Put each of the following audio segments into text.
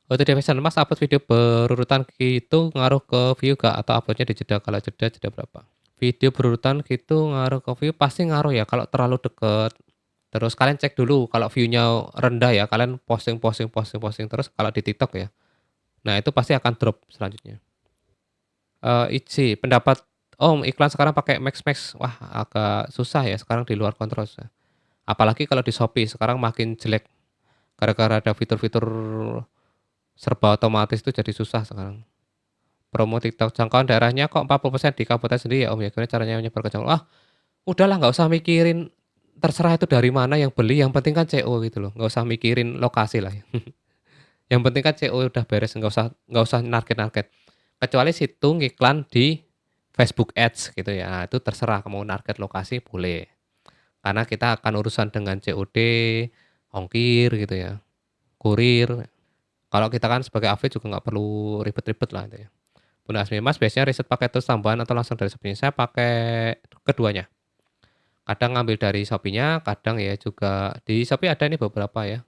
Waktu di Fashion Mas upload video berurutan gitu ngaruh ke view nggak? Atau upload-nya dijeda? Kalau jeda, jeda berapa? Video berurutan gitu ngaruh ke view, pasti ngaruh ya kalau terlalu deket. Terus kalian cek dulu kalau view-nya rendah ya, kalian posting posting posting posting terus kalau di TikTok ya. Nah, itu pasti akan drop selanjutnya. Pendapat iklan sekarang pakai Max Max, wah agak susah ya sekarang di luar kontrol susah. Apalagi kalau di Shopee sekarang makin jelek gara-gara ada fitur-fitur serba otomatis itu jadi susah sekarang. Promo TikTok jangkauan daerahnya kok 40% di kabupaten sendiri ya Om ya, gimana caranya menyebar ke jangkauan? Udahlah nggak usah mikirin terserah itu dari mana yang beli, yang penting kan CO gitu loh, nggak usah mikirin lokasi lah ya. Yang penting kan CO udah beres, nggak usah narget-narget. Kecuali situ ngiklan di Facebook Ads gitu ya, nah, itu terserah mau narget lokasi boleh. Karena kita akan urusan dengan COD, ongkir gitu ya, kurir. Kalau kita kan sebagai affiliate juga nggak perlu ribet-ribet lah itu ya. Bunda Asmi, Mas biasanya riset pakai tools tambahan atau langsung dari Shopee? Saya pakai keduanya. Kadang ngambil dari Shopee-nya, kadang ya juga di Shopee ada nih beberapa ya.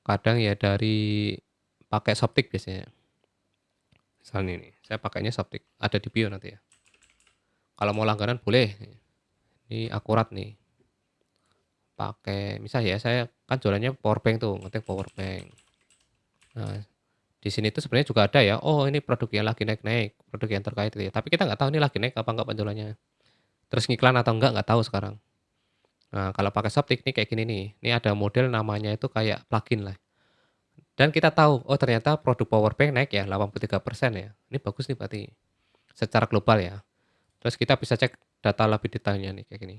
Kadang ya dari pakai Shoptik biasanya. Misalnya ini, saya pakainya Shoptik. Ada di bio nanti ya. Kalau mau langganan boleh. Ini akurat nih. Pakai, misal ya saya kan jualannya powerbank tuh, ngetik powerbank. Nah, di sini tuh sebenarnya juga ada ya. Oh, ini produk yang lagi naik-naik, produk yang terkait itu ya. Tapi kita nggak tahu ini lagi naik apa enggak penjualannya. Terus ngiklan atau enggak tahu sekarang. Nah, kalau pakai Shoptik nih kayak gini nih. Ini ada model namanya itu kayak plugin lah. Dan kita tahu, oh ternyata produk powerbank naik ya 83% ya. Ini bagus nih berarti secara global ya. Terus kita bisa cek data lebih detailnya nih kayak gini.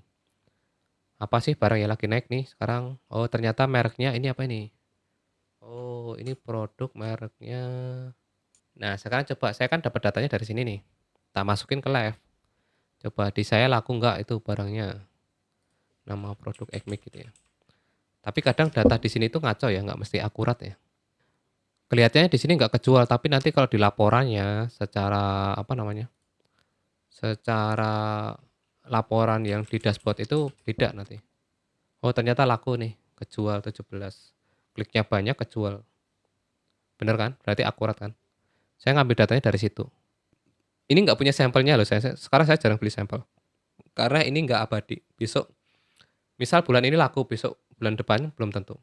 Apa sih barang yang lagi naik nih sekarang? Oh, ternyata mereknya ini apa ini? Oh, ini produk mereknya. Nah, sekarang coba saya kan dapat datanya dari sini nih. Tak masukin ke live. Coba di saya laku nggak itu barangnya. Nama produk Ekmik gitu ya. Tapi kadang data di sini tuh ngaco ya, nggak mesti akurat ya. Kelihatannya di sini nggak kejual, tapi nanti kalau di laporannya secara apa namanya? Secara laporan yang di dashboard itu beda nanti. Oh, ternyata laku nih, kejual 17. Kliknya banyak, kejual. Bener kan? Berarti akurat kan? Saya ngambil datanya dari situ. Ini nggak punya sampelnya loh, sekarang saya jarang beli sampel. Karena ini nggak abadi. Besok, misal bulan ini laku, besok bulan depan belum tentu.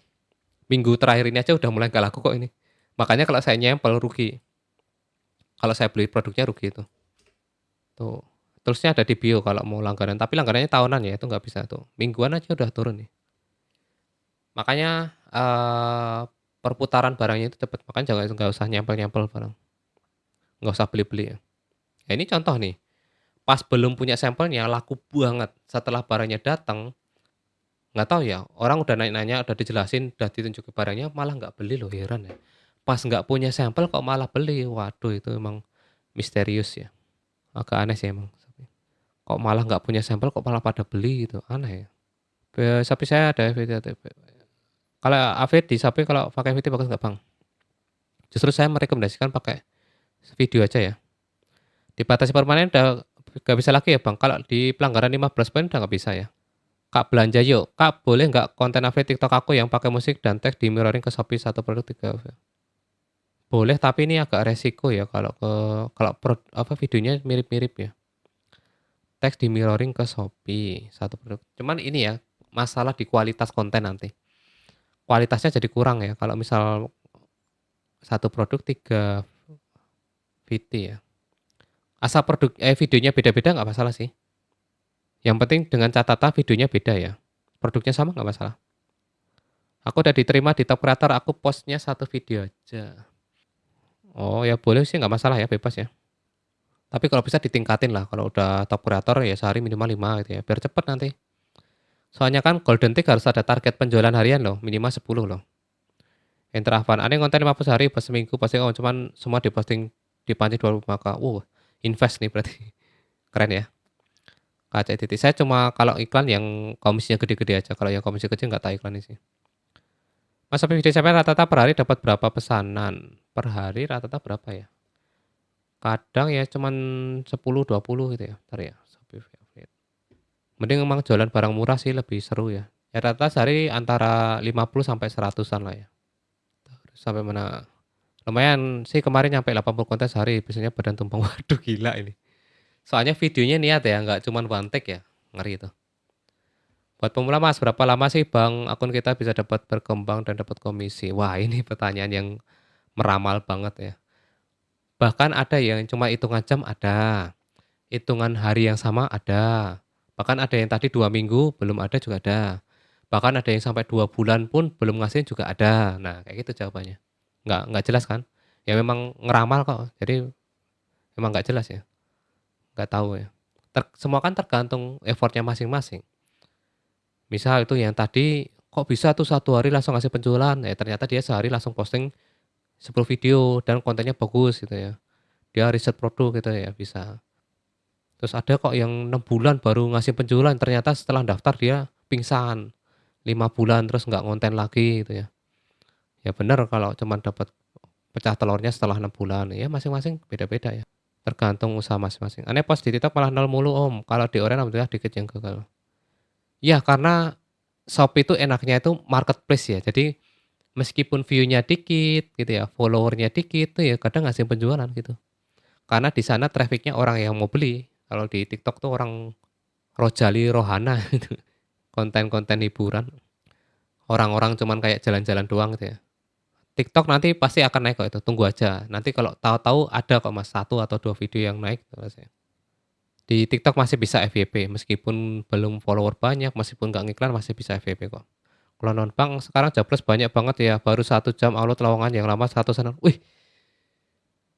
Minggu terakhir ini aja udah mulai nggak laku kok ini. Makanya kalau saya nyempel rugi. Kalau saya beli produknya rugi itu. Tuh. Terusnya ada di bio kalau mau langganan. Tapi langganannya tahunan ya, itu nggak bisa tuh. Mingguan aja udah turun nih. Makanya perputaran barangnya itu cepet. Makanya jangan nggak usah nyempel-nyempel barang. Nggak usah beli-beli ya. Ya ini contoh nih. Pas belum punya sampelnya laku banget. Setelah barangnya datang, nggak tahu ya. Orang udah nanya-nanya, udah dijelasin, udah ditunjukin barangnya, malah nggak beli loh, heran ya. Pas nggak punya sampel kok malah beli. Waduh itu emang misterius ya. Agak aneh sih emang. Kok malah nggak punya sampel kok malah pada beli gitu. Aneh ya. Tapi saya ada FVT. Kalau AV di Shopee kalau pakai FVT bagus nggak bang? Justru saya merekomendasikan pakai video aja ya. Dibatasi permanen udah nggak bisa lagi ya bang. Kalau di pelanggaran 15 poin udah nggak bisa ya. Kak belanja yuk. Kak boleh nggak konten AV TikTok aku yang pakai musik dan teks di mirroring ke Shopee satu produk 3 AV? Boleh tapi ini agak resiko ya kalau videonya mirip-mirip ya. Teks di mirroring ke Shopee satu produk. Cuman ini ya masalah di kualitas konten nanti. Kualitasnya jadi kurang ya kalau misal satu produk 3 VT ya. Asal videonya beda-beda nggak masalah sih. Yang penting dengan catatan videonya beda ya. Produknya sama nggak masalah. Aku udah diterima di top creator, aku postnya satu video aja. Oh ya boleh sih nggak masalah ya, bebas ya. Tapi kalau bisa ditingkatin lah, kalau udah top creator ya sehari minimal 5 gitu ya, biar cepet nanti. Soalnya kan Golden Tick harus ada target penjualan harian loh, minimal 10 loh. Enter Avan, ada yang konten 50 hari, pas seminggu pasti cuman semua diposting dipancing 25K. Invest nih berarti. Keren ya. Kaca titik. Saya cuma kalau iklan yang komisinya gede-gede aja. Kalau yang komisi kecil nggak tahu iklannya sih. Mas sampai video sampai rata-rata per hari dapat berapa pesanan? Per hari rata-rata berapa ya? Kadang ya cuman 10 20 gitu ya. Ntar ya. Mending emang jualan barang murah sih lebih seru ya. Ya rata-rata sehari antara 50 sampai 100-an lah ya. Sampai mana? Lumayan sih kemarin nyampe 80 konten sehari, biasanya badan tumpang. Waduh gila ini. Soalnya videonya niat ya, nggak cuman one take ya, ngeri itu. Buat pemula Mas, berapa lama sih Bang akun kita bisa dapat berkembang dan dapat komisi? Wah ini pertanyaan yang meramal banget ya. Bahkan ada yang cuma hitungan jam ada, hitungan hari yang sama ada, bahkan ada yang tadi 2 minggu belum ada juga ada, bahkan ada yang sampai 2 bulan pun belum ngasihin juga ada. Nah kayak gitu jawabannya. Nggak jelas kan? Ya memang ngeramal kok, jadi memang nggak jelas ya, nggak tahu ya. Semua kan tergantung effortnya masing-masing. Misal itu yang tadi, kok bisa tuh 1 hari langsung ngasih penjualan, ternyata dia sehari langsung posting 10 video dan kontennya bagus gitu ya. Dia riset produk gitu ya, bisa. Terus ada kok yang 6 bulan baru ngasih penjualan, ternyata setelah daftar dia pingsan, 5 bulan terus nggak ngonten lagi gitu ya. Ya bener kalau cuman dapat pecah telurnya setelah 6 bulan, ya masing-masing beda-beda ya, tergantung usaha masing-masing. Aneh post di TikTok malah nol mulu Om, kalau di Oren alhamdulillah dikit yang gagal. Ya karena Shopee itu enaknya itu marketplace ya, jadi meskipun view-nya dikit gitu ya, follower-nya dikit tuh ya kadang ngasih penjualan gitu. Karena di sana traffic-nya orang yang mau beli. Kalau di TikTok tuh orang rojali rohana gitu, konten-konten hiburan. Orang-orang cuman kayak jalan-jalan doang gitu ya. TikTok nanti pasti akan naik kok itu, tunggu aja. Nanti kalau tahu-tahu ada kok Mas 1 atau 2 video yang naik terus ya. Di TikTok masih bisa FYP meskipun belum follower banyak, meskipun nggak ngiklan masih bisa FYP kok. Kalau non-bank sekarang Jobless banyak banget ya, baru 1 jam upload lowongan yang lama 100-an. Wih,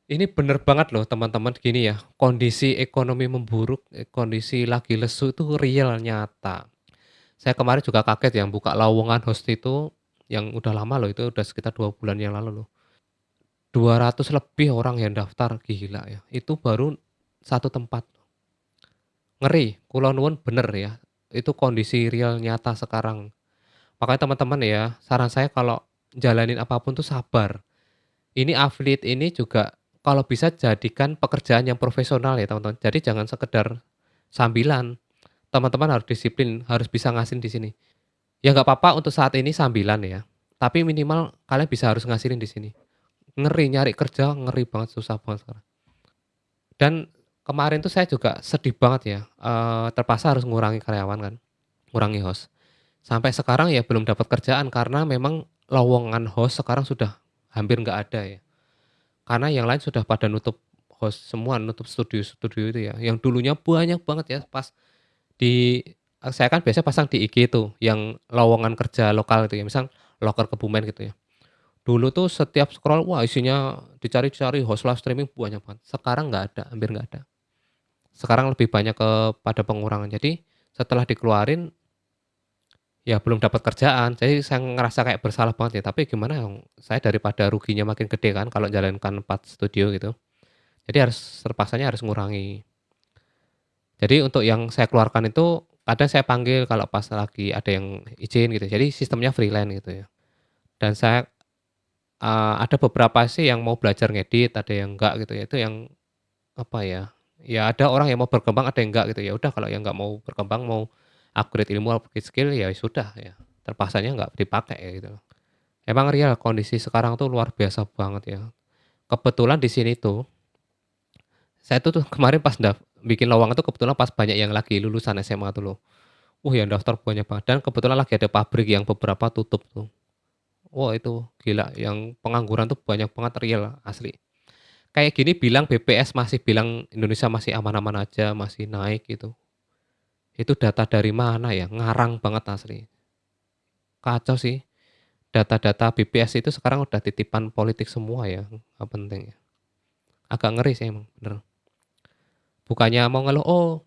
ini bener banget loh teman-teman gini ya, kondisi ekonomi memburuk, kondisi lagi lesu itu real nyata. Saya kemarin juga kaget yang buka lowongan host itu, yang udah lama loh itu udah sekitar 2 bulan yang lalu loh. 200 lebih orang yang daftar, gila ya. Itu baru satu tempat. Ngeri, kula nuwun bener ya. Itu kondisi real nyata sekarang. Makanya teman-teman ya, saran saya kalau jalanin apapun tuh sabar. Ini affiliate ini juga kalau bisa jadikan pekerjaan yang profesional ya teman-teman. Jadi jangan sekedar sambilan. Teman-teman harus disiplin, harus bisa ngasilin di sini. Ya nggak apa-apa untuk saat ini sambilan ya. Tapi minimal kalian bisa harus ngasilin di sini. Ngeri nyari kerja, ngeri banget, susah banget sekarang. Dan kemarin tuh saya juga sedih banget ya, terpaksa harus ngurangi karyawan kan, ngurangi host. Sampai sekarang ya belum dapat kerjaan karena memang lowongan host sekarang sudah hampir nggak ada ya. Karena yang lain sudah pada nutup host semua, nutup studio-studio itu ya. Yang dulunya banyak banget ya pas di saya kan biasanya pasang di IG tuh yang lowongan kerja lokal itu ya, misal loker Kebumen gitu ya. Dulu tuh setiap scroll, wah isinya dicari-cari host live streaming banyak banget. Sekarang nggak ada, hampir nggak ada. Sekarang lebih banyak kepada pengurangan. Jadi setelah dikeluarin, ya belum dapat kerjaan. Jadi saya ngerasa kayak bersalah banget ya. Tapi gimana yang saya daripada ruginya makin gede kan kalau jalankan 4 studio gitu. Jadi terpaksanya harus ngurangi. Jadi untuk yang saya keluarkan itu kadang saya panggil kalau pas lagi ada yang izin gitu. Jadi sistemnya freelance gitu ya. Dan saya ada beberapa sih yang mau belajar ngedit, ada yang enggak gitu ya. Itu yang apa ya, ya ada orang yang mau berkembang, ada yang enggak gitu. Ya udah kalau yang enggak mau berkembang, mau upgrade ilmu, upgrade skill, ya sudah ya, terpaksanya enggak dipakai ya gitu. Emang real kondisi sekarang tuh luar biasa banget ya. Kebetulan di sini tuh, saya tuh kemarin pas bikin lowongan tuh kebetulan pas banyak yang lagi lulusan SMA tuh loh. Yang daftar banyak banget dan kebetulan lagi ada pabrik yang beberapa tutup tuh. Wah itu gila, yang pengangguran tuh banyak banget real, asli. Kayak gini bilang BPS masih bilang Indonesia masih aman-aman aja, masih naik gitu. Itu data dari mana ya? Ngarang banget asli. Kacau sih. Data-data BPS itu sekarang udah titipan politik semua ya, nggak penting ya. Agak ngeri sih emang, bener. Bukannya mau ngeluh,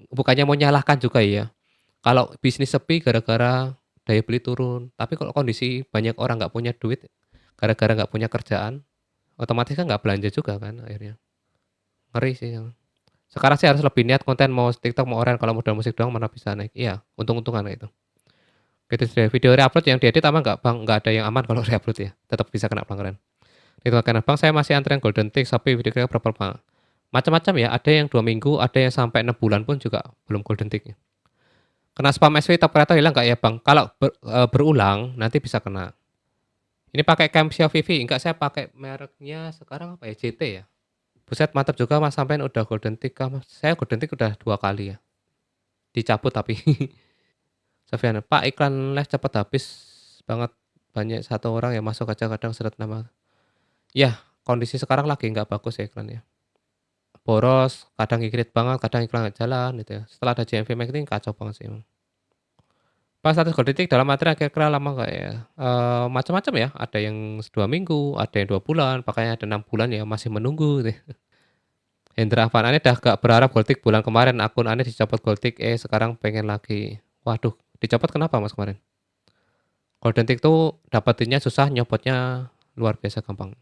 bukannya mau nyalahkan juga ya. Kalau bisnis sepi gara-gara daya beli turun, tapi kalau kondisi banyak orang nggak punya duit, gara-gara nggak punya kerjaan, otomatis kan nggak belanja juga kan akhirnya. Ngeri sih yang sekarang sih harus lebih niat konten mau TikTok mau Oren, kalau modal musik doang mana bisa naik. Iya, untung-untungan kayak itu. Gitu sih, video re-upload yang diedit aman nggak Bang? Nggak ada yang aman kalau re-upload ya, tetap bisa kena pelanggaran. Itu karena Bang saya masih antrian golden tick, Shopee video kreator berapa Bang? Macam-macam ya, ada yang 2 minggu, ada yang sampai 6 bulan pun juga belum golden tick. Kena spam SV top kreator hilang nggak ya Bang? Kalau berulang nanti bisa kena. Ini pakai Camsio VV, enggak saya pakai mereknya sekarang apa ya, JT ya? Buset mantap juga Mas sampean udah golden tick kah Mas? Saya golden tick udah 2 kali ya, dicabut tapi. Sofyan, "Pak iklan live cepet habis banget, banyak satu orang yang masuk aja kadang seret nama." Iya, kondisi sekarang lagi nggak bagus ya iklannya. Boros, kadang irit banget, kadang iklan nggak jalan gitu ya. Setelah ada JMV Marketing kacau banget sih emang. Pas status gold tick dalam artian kira-kira lama nggak ya? Macam-macam ya, ada yang 2 minggu, ada yang 2 bulan, bahkan ada 6 bulan ya masih menunggu gitu ya. Hendra Afan, "Aneh dah gak berharap gold tick bulan kemarin, akun aneh dicopot gold tick, sekarang pengen lagi." Waduh, dicopot kenapa Mas kemarin? Golden tick tuh dapetinnya susah, nyopotnya luar biasa gampang.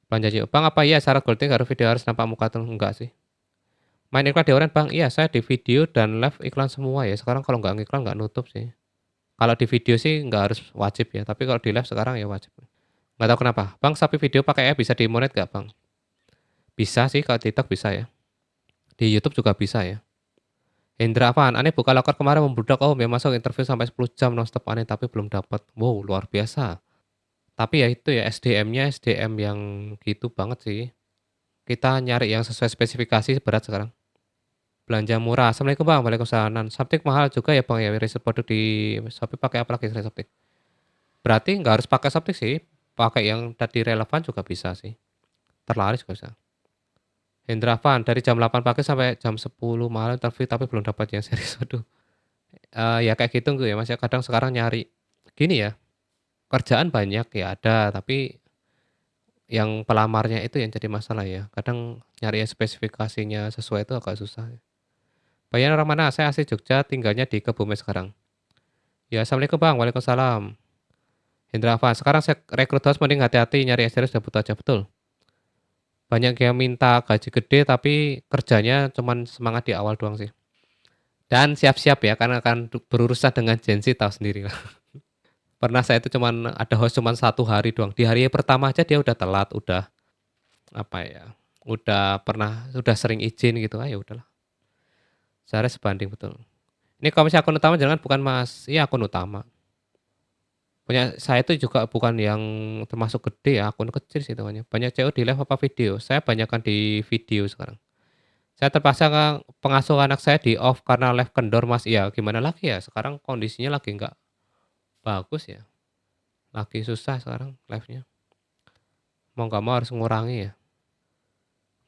Bang Jaji, "Bang apa iya syarat gold tick harus video harus nampak muka tuh?" Enggak sih. Main iklan di Orange Bang? Iya saya di video dan live iklan semua ya, sekarang kalau nggak ngiklan nggak nutup sih. Kalau di video sih nggak harus wajib ya, tapi kalau di live sekarang ya wajib. Nggak tahu kenapa. Bang, sapi video pakai bisa di-monet nggak Bang? Bisa sih, kalau TikTok bisa ya. Di YouTube juga bisa ya. Hendra Afan, aneh buka loker kemarin membludak, oh memang masuk interview sampai 10 jam nonstop aneh tapi belum dapat. Wow, luar biasa. Tapi ya itu ya SDM-nya SDM yang gitu banget sih. Kita nyari yang sesuai spesifikasi berat sekarang. Belanja murah. Assalamualaikum Bang, Waalaikumsalam. Shopee mahal juga ya Bang ya, riset produk di Shopee pakai apa lagi selain Shopee? Berarti nggak harus pakai Shopee sih, pakai yang tadi relevan juga bisa sih. Terlaris juga bisa. Hendra Van, dari jam 8 pagi sampai jam 10 malam interview tapi belum dapat yang serius. Waduh. Ya kayak gitu ya Mas ya, kadang sekarang nyari gini ya, kerjaan banyak ya ada, tapi yang pelamarnya itu yang jadi masalah ya. Kadang nyari yang spesifikasinya sesuai itu agak susah. Bayan orang mana? Saya asli Jogja, tinggalnya di Kebumen sekarang. Ya, Assalamualaikum Bang, Waalaikumsalam. Hendra Afan, sekarang saya rekrut host mending hati-hati nyari yang serius udah butuh aja, betul. Banyak yang minta gaji gede tapi kerjanya cuman semangat di awal doang sih. Dan siap-siap ya karena akan berurusan dengan Gen Z tahu sendiri lah. Pernah saya itu cuman ada host cuman 1 hari doang. Di hari pertama aja dia udah telat, udah apa ya? Udah sering izin gitu. Ah ya udahlah. Saya sebanding betul. Ini kalau misalnya akun utama jangan bukan Mas. Iya akun utama. Punya saya itu juga bukan yang termasuk gede ya, akun kecil sih hitungannya. Banyak CO di live apa video? Saya banyakkan di video sekarang. Saya terpaksa pengasuh anak saya di off karena live kendor Mas. Iya, gimana lagi ya? Sekarang kondisinya lagi nggak bagus ya. Lagi susah sekarang live-nya. Mau nggak mau harus ngurangi ya.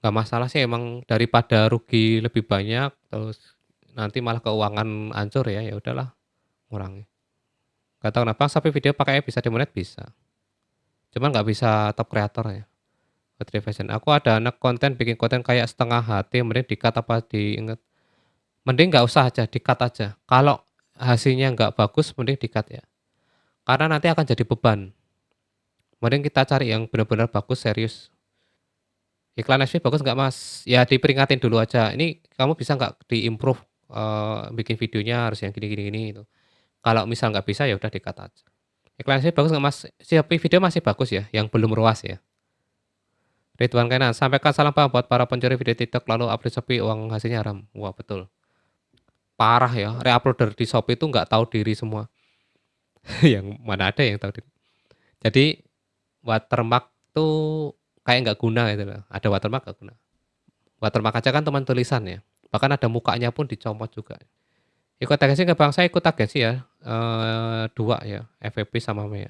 Nggak masalah sih emang daripada rugi lebih banyak terus nanti malah keuangan hancur ya. Ya udahlah, ngurangi. Gak tahu kenapa tapi video pakai bisa di-monet bisa. Cuman nggak bisa top creator ya. Putri Fashion. Aku ada anak konten bikin konten kayak setengah hati, mending di-cut apa diinget. Mending nggak usah aja, di-cut aja. Kalau hasilnya nggak bagus, mending di-cut ya. Karena nanti akan jadi beban. Mending kita cari yang benar-benar bagus, serius. Iklan FB bagus nggak mas? Ya diperingatin dulu aja. Ini kamu bisa nggak di-improve bikin videonya harus yang gini-gini gitu. Kalau misal nggak bisa ya udah di-cut aja. Iklan FB bagus nggak mas? Siapa video masih bagus ya, yang belum ruas ya. Ridwan Kenan, sampaikan salam Pak buat para pencuri video TikTok lalu upload Shopee uang hasilnya haram. Wah betul. Parah ya, reuploader di Shopee itu nggak tahu diri semua. Yang mana ada yang tahu diri. Jadi watermark tuh kayak nggak guna gitu loh. Ada watermark nggak guna. Watermark aja kan teman tulisan ya. Bahkan ada mukanya pun dicomot juga. Ikut agensi nggak bang? Saya ikut agensi ya. 2 ya, FVP sama Mea.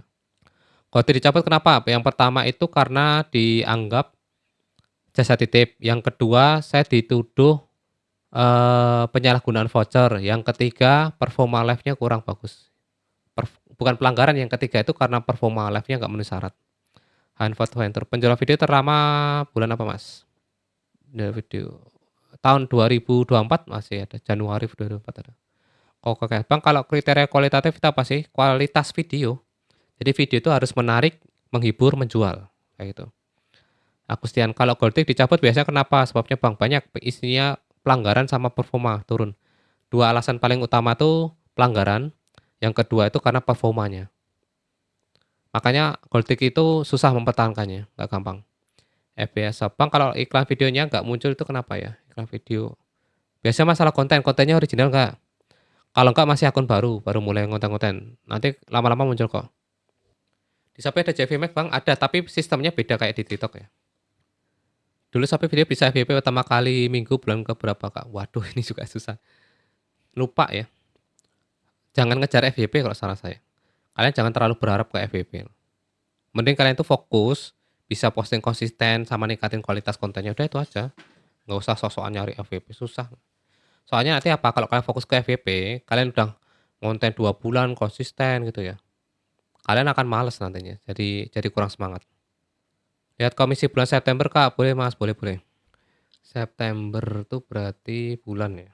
Kalau dicabut kenapa? Yang pertama itu karena dianggap jasa titip. Yang kedua saya dituduh penyalahgunaan voucher. Yang ketiga performa live-nya kurang bagus. Bukan pelanggaran, yang ketiga itu karena performa live-nya nggak memenuhi syarat. Hanford Hunter, penjualan video terlama bulan apa mas? Video tahun 2024 masih ada, Januari 2024 ada. Oke, bang kalau kriteria kualitatif itu apa sih? Kualitas video. Jadi video itu harus menarik, menghibur, menjual. Kayak gitu. Agustian, kalau Goldtick dicabut biasanya kenapa? Sebabnya bang banyak isinya pelanggaran sama performa turun. 2 alasan paling utama tuh pelanggaran, yang kedua itu karena performanya. Makanya Goldtick itu susah mempertahankannya, nggak gampang. FPS bang kalau iklan videonya nggak muncul itu kenapa ya? Iklan video. Biasanya masalah kontennya original nggak? Kalau nggak masih akun baru mulai ngonten-ngonten. Nanti lama-lama muncul kok. Di Shopee ada JV Max Bang, ada tapi sistemnya beda kayak di TikTok ya. Dulu Shopee Video bisa FYP pertama kali minggu bulan ke berapa Kak? Waduh ini juga susah. Lupa ya. Jangan ngejar FYP kalau salah saya. Kalian jangan terlalu berharap ke FYP. Mending kalian tuh fokus, bisa posting konsisten sama ningkatin kualitas kontennya. Udah itu aja. Nggak usah sok-sokan nyari FYP, susah. Soalnya nanti apa, kalau kalian fokus ke FYP, kalian udah ngonten 2 bulan konsisten gitu ya. Kalian akan males nantinya, jadi kurang semangat. Lihat komisi bulan September Kak, boleh Mas, boleh boleh. September tuh berarti bulan ya.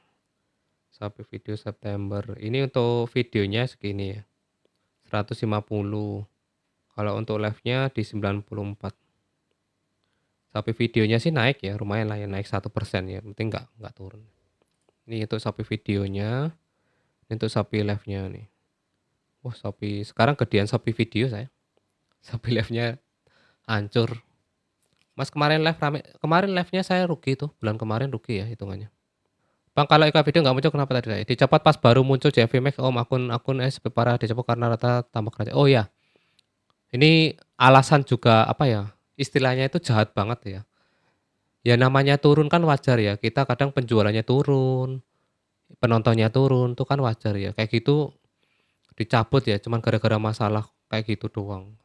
Sampai video September. Ini untuk videonya segini ya. 150. Kalau untuk live-nya di 94. Sampai videonya sih naik ya, lumayan lah ya, naik 1% ya. Penting nggak turun. Ini untuk sampai videonya, ini untuk sampai live-nya nih. Wah, Shopee sekarang gedean Shopee video saya. Shopee live-nya hancur. Mas kemarin live rame, kemarin live-nya saya rugi tuh, bulan kemarin rugi ya hitungannya. Bang, kalau iklan video nggak muncul kenapa tadi? Dicopot pas baru muncul JV Max, Om, akun SP parah dicopot karena rata tambah kerja. Oh ya, ini alasan juga apa ya? Istilahnya itu jahat banget ya. Ya namanya turun kan wajar ya. Kita kadang penjualannya turun, penontonnya turun, tuh kan wajar ya. Kayak gitu dicabut ya, cuman gara-gara masalah kayak gitu doang.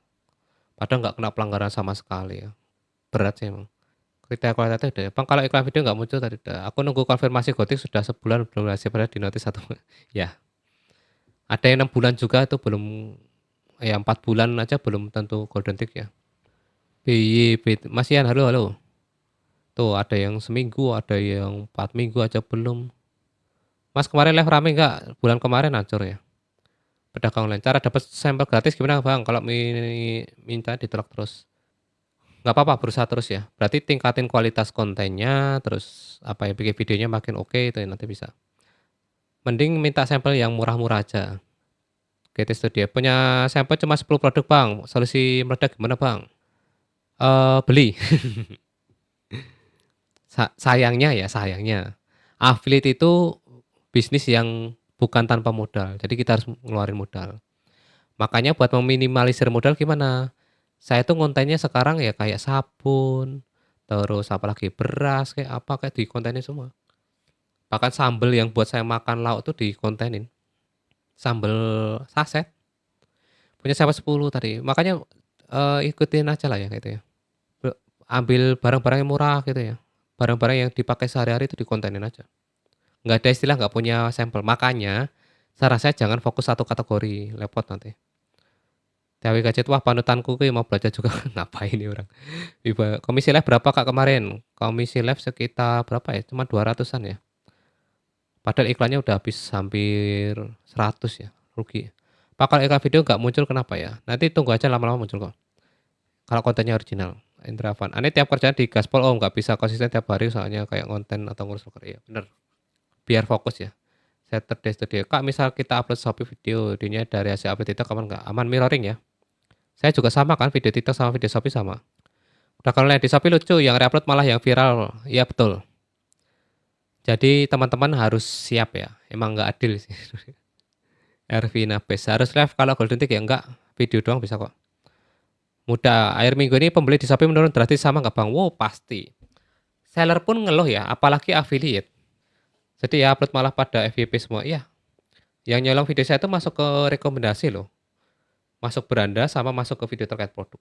Padahal nggak kena pelanggaran sama sekali ya. Berat sih emang. Kriteria kualitatif deh. Bang, kalau iklan video nggak muncul tadi dah. Aku nunggu konfirmasi Gothic sudah sebulan belum berhasil padahal di notis 1. Ya, ada yang 6 bulan juga itu belum, ya 4 bulan aja belum tentu golden tick ya. Mas Ian, halo halo. Tuh ada yang seminggu, ada yang 4 minggu aja belum. Mas kemarin live rame nggak? Bulan kemarin hancur ya. Pedagang online. Cara dapat sampel gratis gimana Bang? Kalau minta ditolak terus. Nggak apa-apa, berusaha terus ya. Berarti tingkatin kualitas kontennya, terus apa ya, bikin videonya makin oke itu ya, nanti bisa. Mending minta sampel yang murah-murah aja. GT Studio punya sampel cuma 10 produk Bang. Solusi meledak gimana Bang? Beli. Sayangnya ya, sayangnya. Affiliate itu bisnis yang bukan tanpa modal. Jadi kita harus ngeluarin modal. Makanya buat meminimalisir modal gimana? Saya tuh kontennya sekarang ya kayak sabun, terus apalagi beras, kayak apa, kayak dikontenin semua. Bahkan sambel yang buat saya makan lauk tuh dikontenin. Sambel saset, punya siapa 10 tadi. Makanya ikutin aja lah ya gitu ya. Ambil barang-barang yang murah gitu ya. Barang-barang yang dipakai sehari-hari itu dikontenin aja. Nggak ada istilah nggak punya sampel. Makanya saran saya jangan fokus satu kategori, repot nanti. TW gadget, wah panutanku ke mau belajar juga. Ngapain ini orang. Komisi live berapa Kak kemarin? Komisi live sekitar berapa ya? Cuma 200-an ya. Padahal iklannya udah habis hampir 100 ya, rugi. Pak, kalau iklan video nggak muncul kenapa ya? Nanti tunggu aja lama-lama muncul kok. Kalau kontennya original. Intravan. Aneh tiap kerjaan di gaspol, oh nggak bisa konsisten tiap hari soalnya kayak konten atau ngurus loker. Iya bener. Biar fokus ya. Saturday Studio. Kak, misal kita upload Shopee video, videonya dari hasil upload TikTok aman nggak? Aman mirroring ya. Saya juga sama kan, video TikTok sama video Shopee sama. Udah kalau lihat di Shopee lucu, yang reupload malah yang viral. Iya betul. Jadi teman-teman harus siap ya. Emang nggak adil sih. Ervina Best. Harus live kalau golden tick ya enggak. Video doang bisa kok. Mudah. Akhir minggu ini pembeli di Shopee menurun drastis sama nggak Bang? Wow pasti. Seller pun ngeluh ya, apalagi affiliate. Jadi ya upload malah pada FYP semua. Iya. Yang nyolong video saya itu masuk ke rekomendasi loh. Masuk beranda sama masuk ke video terkait produk.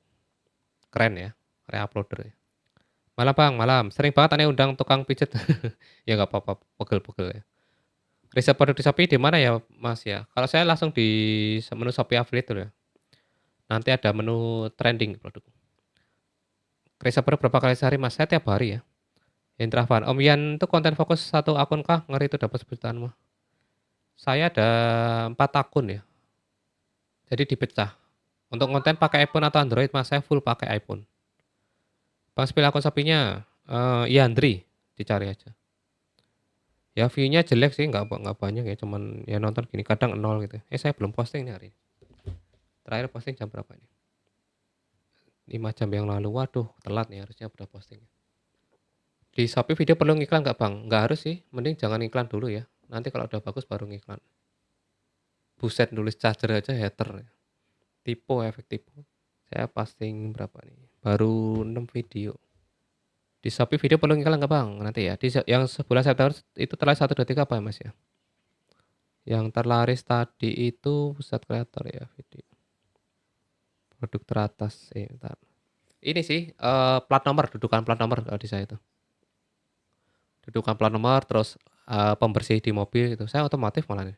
Keren ya. Reuploader ya. Malam Bang, malam. Sering banget aneh undang tukang pijet. Ya nggak apa-apa, pegel-pegel ya. Riset produk di Shopee di mana ya Mas ya? Kalau saya langsung di menu Shopee Affiliate tuh ya. Nanti ada menu trending produk. Riset produk berapa kali sehari Mas? Saya tiap hari ya. Intravan. Om Yan itu konten fokus satu akun kah? Ngeri itu dapat sebutan mah. Saya ada 4 akun ya. Jadi dipecah. Untuk konten pakai iPhone atau Android Mas, saya full pakai iPhone. Bang spill akun Shopee-nya. Yandri, dicari aja. Ya view-nya jelek sih, nggak banyak ya, cuman ya nonton gini kadang 0 gitu. Saya belum posting nih hari ini. Terakhir posting jam berapa nih? 5 jam yang lalu. Waduh, telat nih harusnya udah posting. Di Shopee video perlu ngiklan nggak Bang? Nggak harus sih, mending jangan iklan dulu ya. Nanti kalau udah bagus baru ngiklan. Buset nulis charger aja hater. Tipu, efek tipu. Saya posting berapa nih? Baru 6 video. Di Shopee video perlu iklan nggak Bang? Nanti ya. Yang sebulan September itu terlaris 1, 2, 3 apa ya Mas ya? Yang terlaris tadi itu pusat kreator ya video. Produk teratas. Bentar. Ini sih plat nomor, dudukan plat nomor kalau di saya itu. Dudukan plat nomor terus pembersih di mobil itu. Saya otomotif malah nih.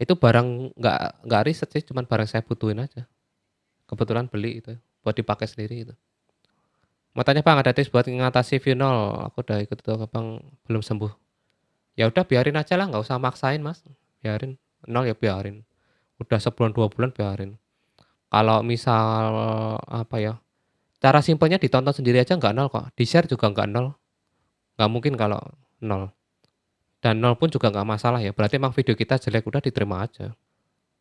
Itu barang nggak riset sih, cuman barang saya butuhin aja. Kebetulan beli itu buat dipakai sendiri itu. Mau tanya Bang, ada tips buat ngatasi view nol? Aku udah ikut itu Bang, belum sembuh. Ya udah biarin aja lah, nggak usah maksain Mas. Biarin nol ya biarin. Udah sebulan 2 bulan biarin. Kalau misal apa ya? Cara simpelnya ditonton sendiri aja nggak nol kok. Di share juga nggak nol. Nggak mungkin kalau nol. Dan nol pun juga nggak masalah ya. Berarti emang video kita jelek udah diterima aja.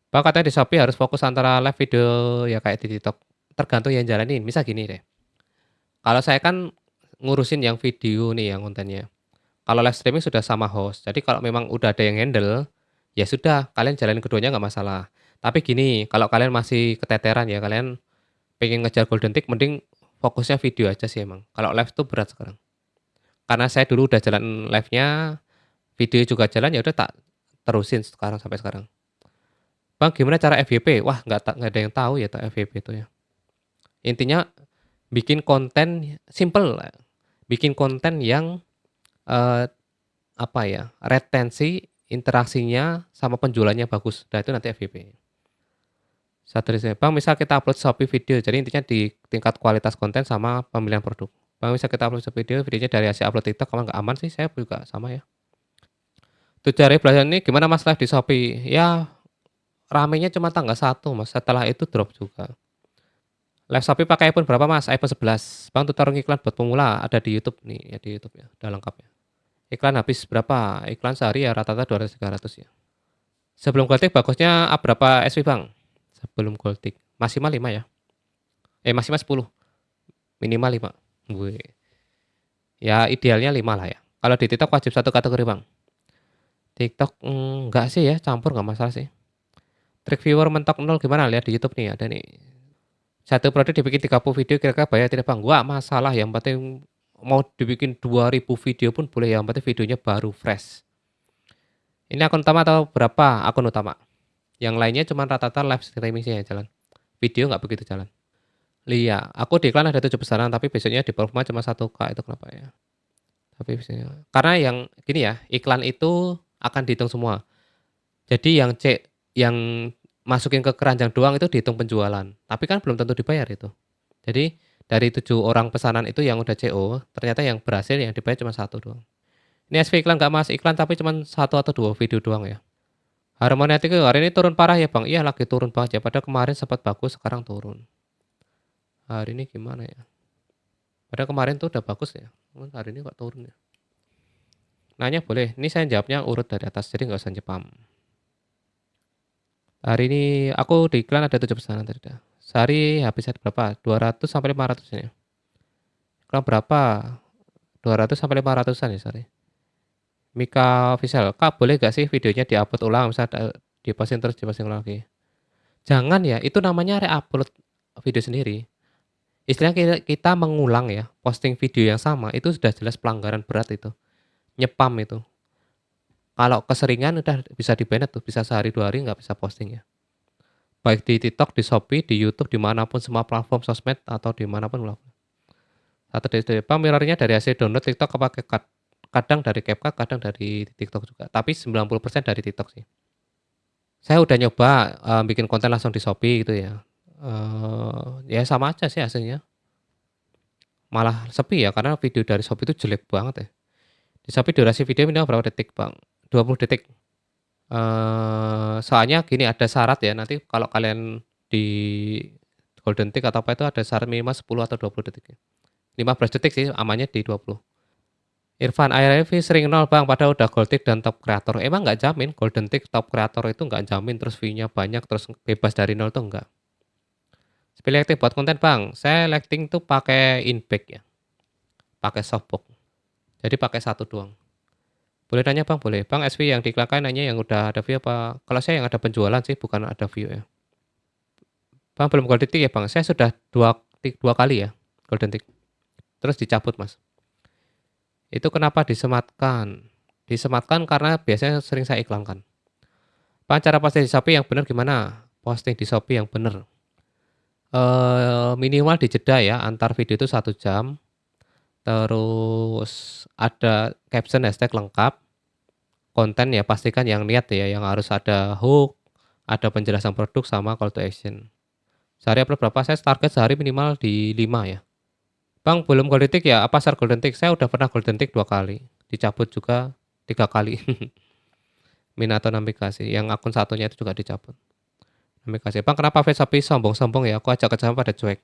Bang katanya di Shopee harus fokus antara live video ya kayak di TikTok. Tergantung yang jalanin. Misal gini deh. Kalau saya kan ngurusin yang video nih yang kontennya. Kalau live streaming sudah sama host. Jadi kalau memang udah ada yang handle, ya sudah kalian jalanin keduanya nggak masalah. Tapi gini, kalau kalian masih keteteran ya, kalian pengen ngejar golden tick, mending fokusnya video aja sih emang. Kalau live tuh berat sekarang. Karena saya dulu udah jalan live-nya, video juga jalan ya udah tak terusin sekarang sampai sekarang. Bang, gimana cara FYP? Wah, nggak ada yang tahu ya tak FYP itu ya. Intinya bikin konten simple, bikin konten yang eh, apa ya, retensi, interaksinya, sama penjualannya bagus. Nah itu nanti FYP. Satu dari Bang, misal kita upload Shopee video, jadi intinya di tingkat kualitas konten sama pemilihan produk. Bang, misal kita upload Shopee video, videonya dari hasil upload TikTok, kalau nggak aman sih, saya juga sama ya. Tujuh hari belajar ini gimana Mas live di Shopee? Ya, ramenya cuma tanggal 1 Mas, setelah itu drop juga. Live Shopee pakai iPhone berapa Mas? iPhone 11. Bang, tutorial iklan buat pemula ada di YouTube nih, ya di YouTube ya, udah lengkap ya. Iklan habis berapa? Iklan sehari ya rata-rata 200-300 ya. Sebelum Goldtick bagusnya up berapa SW Bang? Sebelum Goldtick. Maksimal 5 ya. Maksimal 10. Minimal 5. Gue. Ya idealnya 5 lah ya. Kalau di TikTok wajib satu kategori Bang. TikTok enggak sih ya, campur enggak masalah sih. Trik viewer mentok 0 gimana? Lihat di YouTube nih ada nih. Satu produk dibikin 30 video kira-kira bayar tidak Bang? Enggak masalah, yang penting mau dibikin 2000 video pun boleh, yang penting videonya baru fresh. Ini akun utama atau berapa? Akun utama. Yang lainnya cuma rata-rata live streaming sih yang jalan. Video nggak begitu jalan. Iya, aku di iklan ada 7 pesanan tapi besoknya di performa cuma 1K, itu kenapa ya? Tapi biasanya karena yang gini ya, iklan itu akan dihitung semua. Jadi yang masukin ke keranjang doang itu dihitung penjualan. Tapi kan belum tentu dibayar itu. Jadi dari 7 orang pesanan itu yang udah CO, ternyata yang berhasil yang dibayar cuma 1 doang. Ini SV iklan nggak Mas? Iklan tapi cuma 1 atau 2 video doang ya. Harmoniatik hari ini turun parah ya Bang? Iya lagi turun banget ya. Padahal kemarin sempat bagus, sekarang turun. Hari ini gimana ya? Padahal kemarin tuh udah bagus ya. Hari ini kok turun ya? Nanya boleh. Ini saya jawabnya urut dari atas, jadi nggak usah Jepam. Hari ini aku di iklan ada 7 pesanan tadi dah. Sehari habis berapa? 200 sampai 500 ya. Iklan berapa? 200 sampai 500-an ya sehari. Mika Official, Kak boleh gak sih videonya diupload ulang, misalnya diposting terus diposting ulang lagi? Jangan ya, itu namanya re-upload video sendiri. Istilahnya kita mengulang ya, posting video yang sama, itu sudah jelas pelanggaran berat itu. Nyepam itu. Kalau keseringan udah bisa di-banned tuh, bisa sehari 2 hari nggak bisa posting ya. Baik di TikTok, di Shopee, di YouTube, dimanapun semua platform sosmed atau dimanapun. Satu dari mirrornya dari hasil download TikTok pakai kadang dari CapCut, kadang dari TikTok juga. Tapi 90% dari TikTok sih. Saya udah nyoba bikin konten langsung di Shopee gitu ya. Ya sama aja sih hasilnya. Malah sepi ya karena video dari Shopee itu jelek banget ya. Di Shopee durasi video minimal berapa detik Bang? 20 detik. Soalnya gini ada syarat ya, nanti kalau kalian di golden tick atau apa itu ada syarat minimal 10 atau 20 detik ya. 15 detik sih amannya di 20. Irfan, IRV sering nol Bang, padahal udah gold tick dan top creator. Emang nggak jamin golden tick top creator itu nggak jamin terus view-nya banyak terus bebas dari nol tuh enggak. Pilih aktif buat konten Bang. Saya lighting tuh pakai Inback ya. Pakai softbox. Jadi pakai satu doang. Boleh nanya Bang, boleh. Bang SV yang diiklankan nanya yang udah ada view apa? Kalau saya yang ada penjualan sih bukan ada view ya. Bang belum golden tick ya Bang? Saya sudah 2 kali ya golden tick, terus dicabut Mas. Itu kenapa disematkan? Disematkan karena biasanya sering saya iklankan. Bang cara posting di Shopee yang benar gimana? Posting di Shopee yang benar. Minimal dijeda ya, antar video itu 1 jam, terus ada caption hashtag lengkap, konten ya pastikan yang niat ya, yang harus ada hook, ada penjelasan produk sama call to action. Sehari upload berapa? Saya target sehari minimal di 5 ya. Bang belum golden tick ya? Apa share golden tick? Saya udah pernah golden tick 2 kali, dicabut juga 3 kali. Minato Navigasi, yang akun satunya itu juga dicabut. Navigasi, Bang kenapa Shopee sombong-sombong ya? Aku ajak kerjasama pada cuek.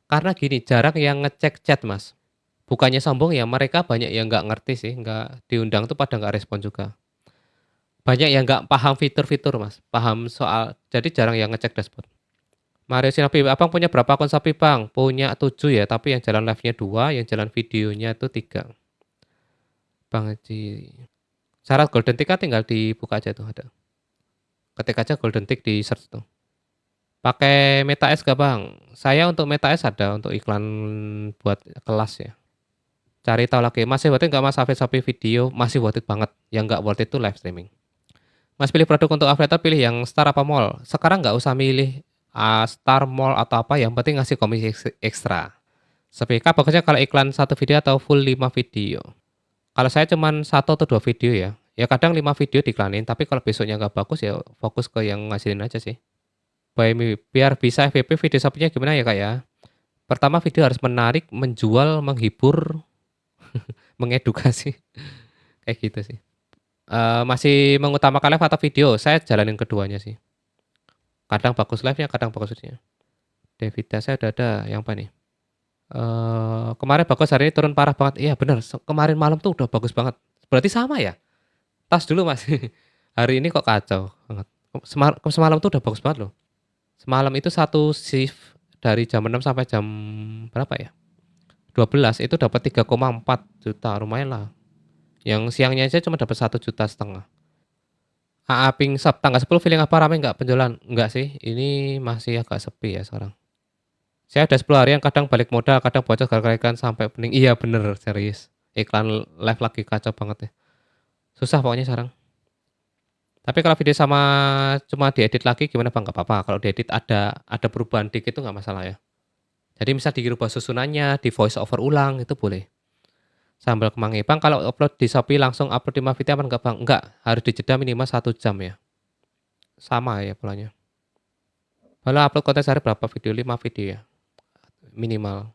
Karena gini, jarang yang ngecek chat Mas. Bukannya sombong ya, mereka banyak yang nggak ngerti sih, nggak diundang tuh pada nggak respon juga. Banyak yang nggak paham fitur-fitur Mas, paham soal, jadi jarang yang ngecek dashboard. Mario Shopee, Abang punya berapa akun Shopee Bang? Punya 7 ya, tapi yang jalan live-nya 2, yang jalan videonya itu 3. Bang Haji. Syarat golden tick kan tinggal dibuka aja tuh ada. Ketik aja golden tick di search tuh. Pakai Meta S gak Bang? Saya untuk Meta S ada untuk iklan buat kelas ya. Cari tahu lagi, masih worth it nggak Mas Shopee video? Masih worth it banget. Yang nggak worth it itu live streaming. Mas pilih produk untuk affiliator, pilih yang Star apa Mall? Sekarang nggak usah milih Star, Mall atau apa, yang penting ngasih komisi ekstra. Sepika bagusnya kalau iklan 1 video atau full 5 video. Kalau saya cuman 1 atau 2 video ya. Ya kadang 5 video diiklanin, tapi kalau besoknya nggak bagus ya fokus ke yang ngasilin aja sih. Biar bisa FYP video Shopee-nya gimana ya Kak ya? Pertama video harus menarik, menjual, menghibur, mengedukasi. Kayak gitu sih. Masih mengutamakan live atau video? Saya jalanin keduanya sih. Kadang bagus live-nya, kadang bagus videonya. Devita saya udah ada, yang apa nih? Kemarin bagus, hari ini turun parah banget. Iya bener, kemarin malam tuh udah bagus banget. Berarti sama ya? Tas dulu Mas. Hari ini kok kacau banget. Semalam tuh udah bagus banget loh. Semalam itu satu shift dari jam 6 sampai jam berapa ya? 12 itu dapat 3,4 juta, lumayan lah. Yang siangnya aja cuma dapat 1,5 juta. AA Pink Shop tanggal 10 feeling apa, rame nggak penjualan? Enggak sih, ini masih agak sepi ya sekarang. Saya ada 10 harian, kadang balik modal, kadang bocor gara-gara iklan sampai pening. Iya bener, serius. Iklan live lagi kacau banget ya. Susah pokoknya sekarang. Tapi kalau video sama cuma diedit lagi gimana Bang? Nggak apa-apa. Kalau diedit ada perubahan dikit itu nggak masalah ya. Jadi misal dirubah susunannya, di voice over ulang itu boleh. Sambal kemangi. Bang kalau upload di Shopee langsung upload 5 video aman nggak Bang? Enggak, harus dijeda minimal 1 jam ya. Sama ya polanya. Kalau upload konten sehari berapa video? 5 video ya. Minimal.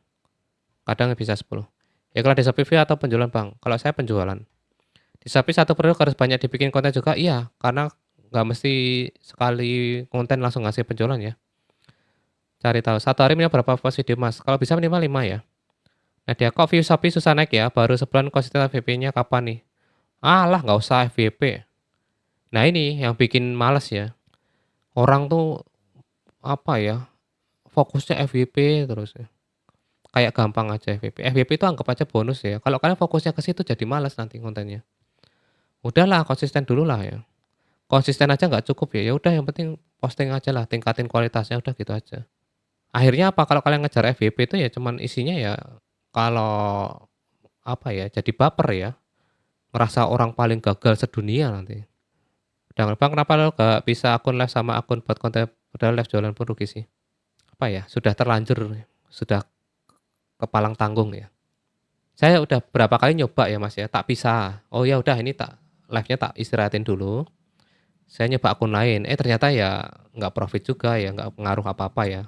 Kadang bisa 10. Ya kalau di Shopee atau penjualan Bang? Kalau saya penjualan. Di Shopee satu produk harus banyak dibikin konten juga? Iya, karena nggak mesti sekali konten langsung ngasih penjualan ya. Cari tahu, 1 hari minimal berapa post video Mas? Kalau bisa minimal 5 ya. Nah dia kok view Shopee susah naik ya? Baru sebulan konsisten FYP-nya kapan nih? Alah nggak usah FYP. Nah ini yang bikin males ya. Orang tuh apa ya, fokusnya FYP terus ya. Kayak gampang aja FYP. FYP itu anggap aja bonus ya. Kalau kalian fokusnya ke situ jadi males nanti kontennya. Udahlah konsisten dulu lah ya. Konsisten aja nggak cukup ya. Ya udah yang penting posting aja lah, tingkatin kualitasnya udah gitu aja. Akhirnya apa kalau kalian ngejar FYP itu ya cuman isinya ya kalau apa ya, jadi baper ya. Ngerasa orang paling gagal sedunia nanti. Dan Bang kenapa lo gak bisa akun live sama akun buat konten, padahal live jualan pun rugi sih. Apa ya, sudah terlanjur, sudah kepalang tanggung ya. Saya udah berapa kali nyoba ya Mas ya, tak bisa. Oh ya udah ini tak live-nya tak istirahatin dulu. Saya nyoba akun lain, ternyata ya nggak profit juga ya, nggak pengaruh apa-apa ya.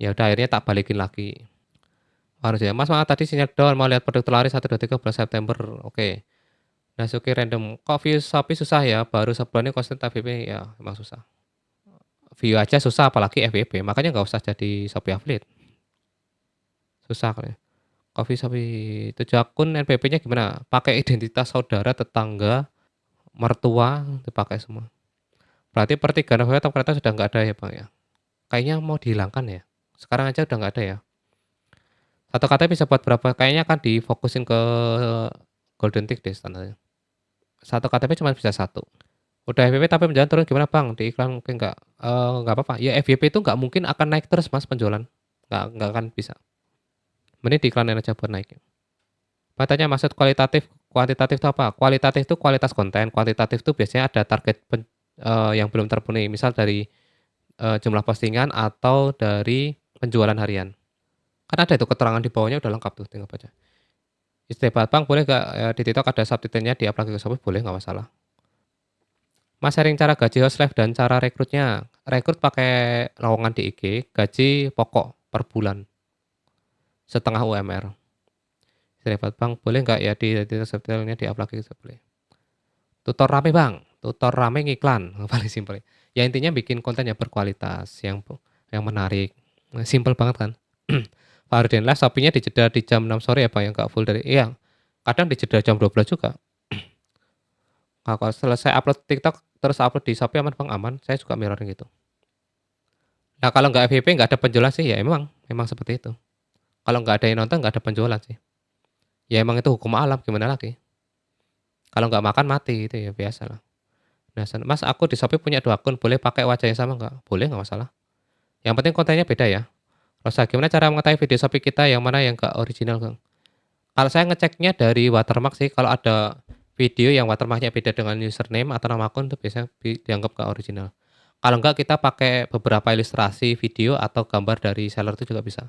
Ya udah akhirnya tak balikin lagi. Harus ya, Mas maaf tadi sinyal down, mau lihat produk terlaris 1, 2, 3 bulan September. Oke. Nasuki random. Kok view Shopee susah ya? Baru sebulan ini konsisten FYP ya, emang susah. View aja susah apalagi FYP. Makanya nggak usah jadi Shopee affiliate. Susah kali. Coffee Shopee 7 akun NPP-nya gimana? Pakai identitas saudara, tetangga, mertua, dipakai semua. Berarti pertigaan FYP atau kereta sudah nggak ada ya Bang ya? Kayaknya mau dihilangkan ya. Sekarang aja udah nggak ada ya. Satu KTP bisa buat berapa? Kayaknya kan difokusin ke golden tick deh standarnya. Satu KTP cuma bisa 1. Udah FYP tapi penjualan turun gimana Bang? Di iklan mungkin nggak? Nggak apa-apa. Ya FYP itu nggak mungkin akan naik terus Mas penjualan. Nggak akan bisa. Mending diiklanin aja buat naik. Katanya maksud kualitatif, kuantitatif itu apa? Kualitatif itu kualitas konten, kuantitatif itu biasanya ada target yang belum terpenuhi, misal dari jumlah postingan atau dari penjualan harian. Kan ada itu keterangan di bawahnya udah lengkap tuh, tinggal baca. Istilah Bang boleh nggak di TikTok ada subtitlenya di aplikasi ke Shopee? Boleh nggak masalah. Mas sharing cara gaji host live dan cara rekrutnya. Rekrut pakai lowongan di IG, gaji pokok per bulan setengah UMR. Istilah Bang boleh nggak ya di subtitlenya di aplikasi Shopee? Tutor rame Bang, tutor rame ngiklan, paling simpel. Ya intinya bikin konten yang berkualitas, yang menarik. Simpel banget kan. Fahruddin Live Shopee-nya dijeda di jam 6 sore ya Bang, yang nggak full dari iya. Kadang dijeda jam 12 juga. Kalau selesai upload TikTok terus upload di Shopee aman Bang? Aman, saya juga mirroring gitu. Nah kalau nggak FYP nggak ada penjualan sih ya memang seperti itu. Kalau nggak ada yang nonton nggak ada penjualan sih. Ya emang itu hukum alam gimana lagi. Kalau nggak makan mati itu ya biasa lah. Nah, Mas aku di Shopee punya 2 akun, boleh pakai wajah yang sama nggak? Boleh nggak masalah. Yang penting kontennya beda ya. Rosa, gimana cara mengetahui video Shopee kita yang mana yang nggak original, Bang? Kalau saya ngeceknya dari watermark sih, kalau ada video yang watermarknya beda dengan username atau nama akun itu biasanya dianggap nggak original. Kalau nggak kita pakai beberapa ilustrasi video atau gambar dari seller itu juga bisa.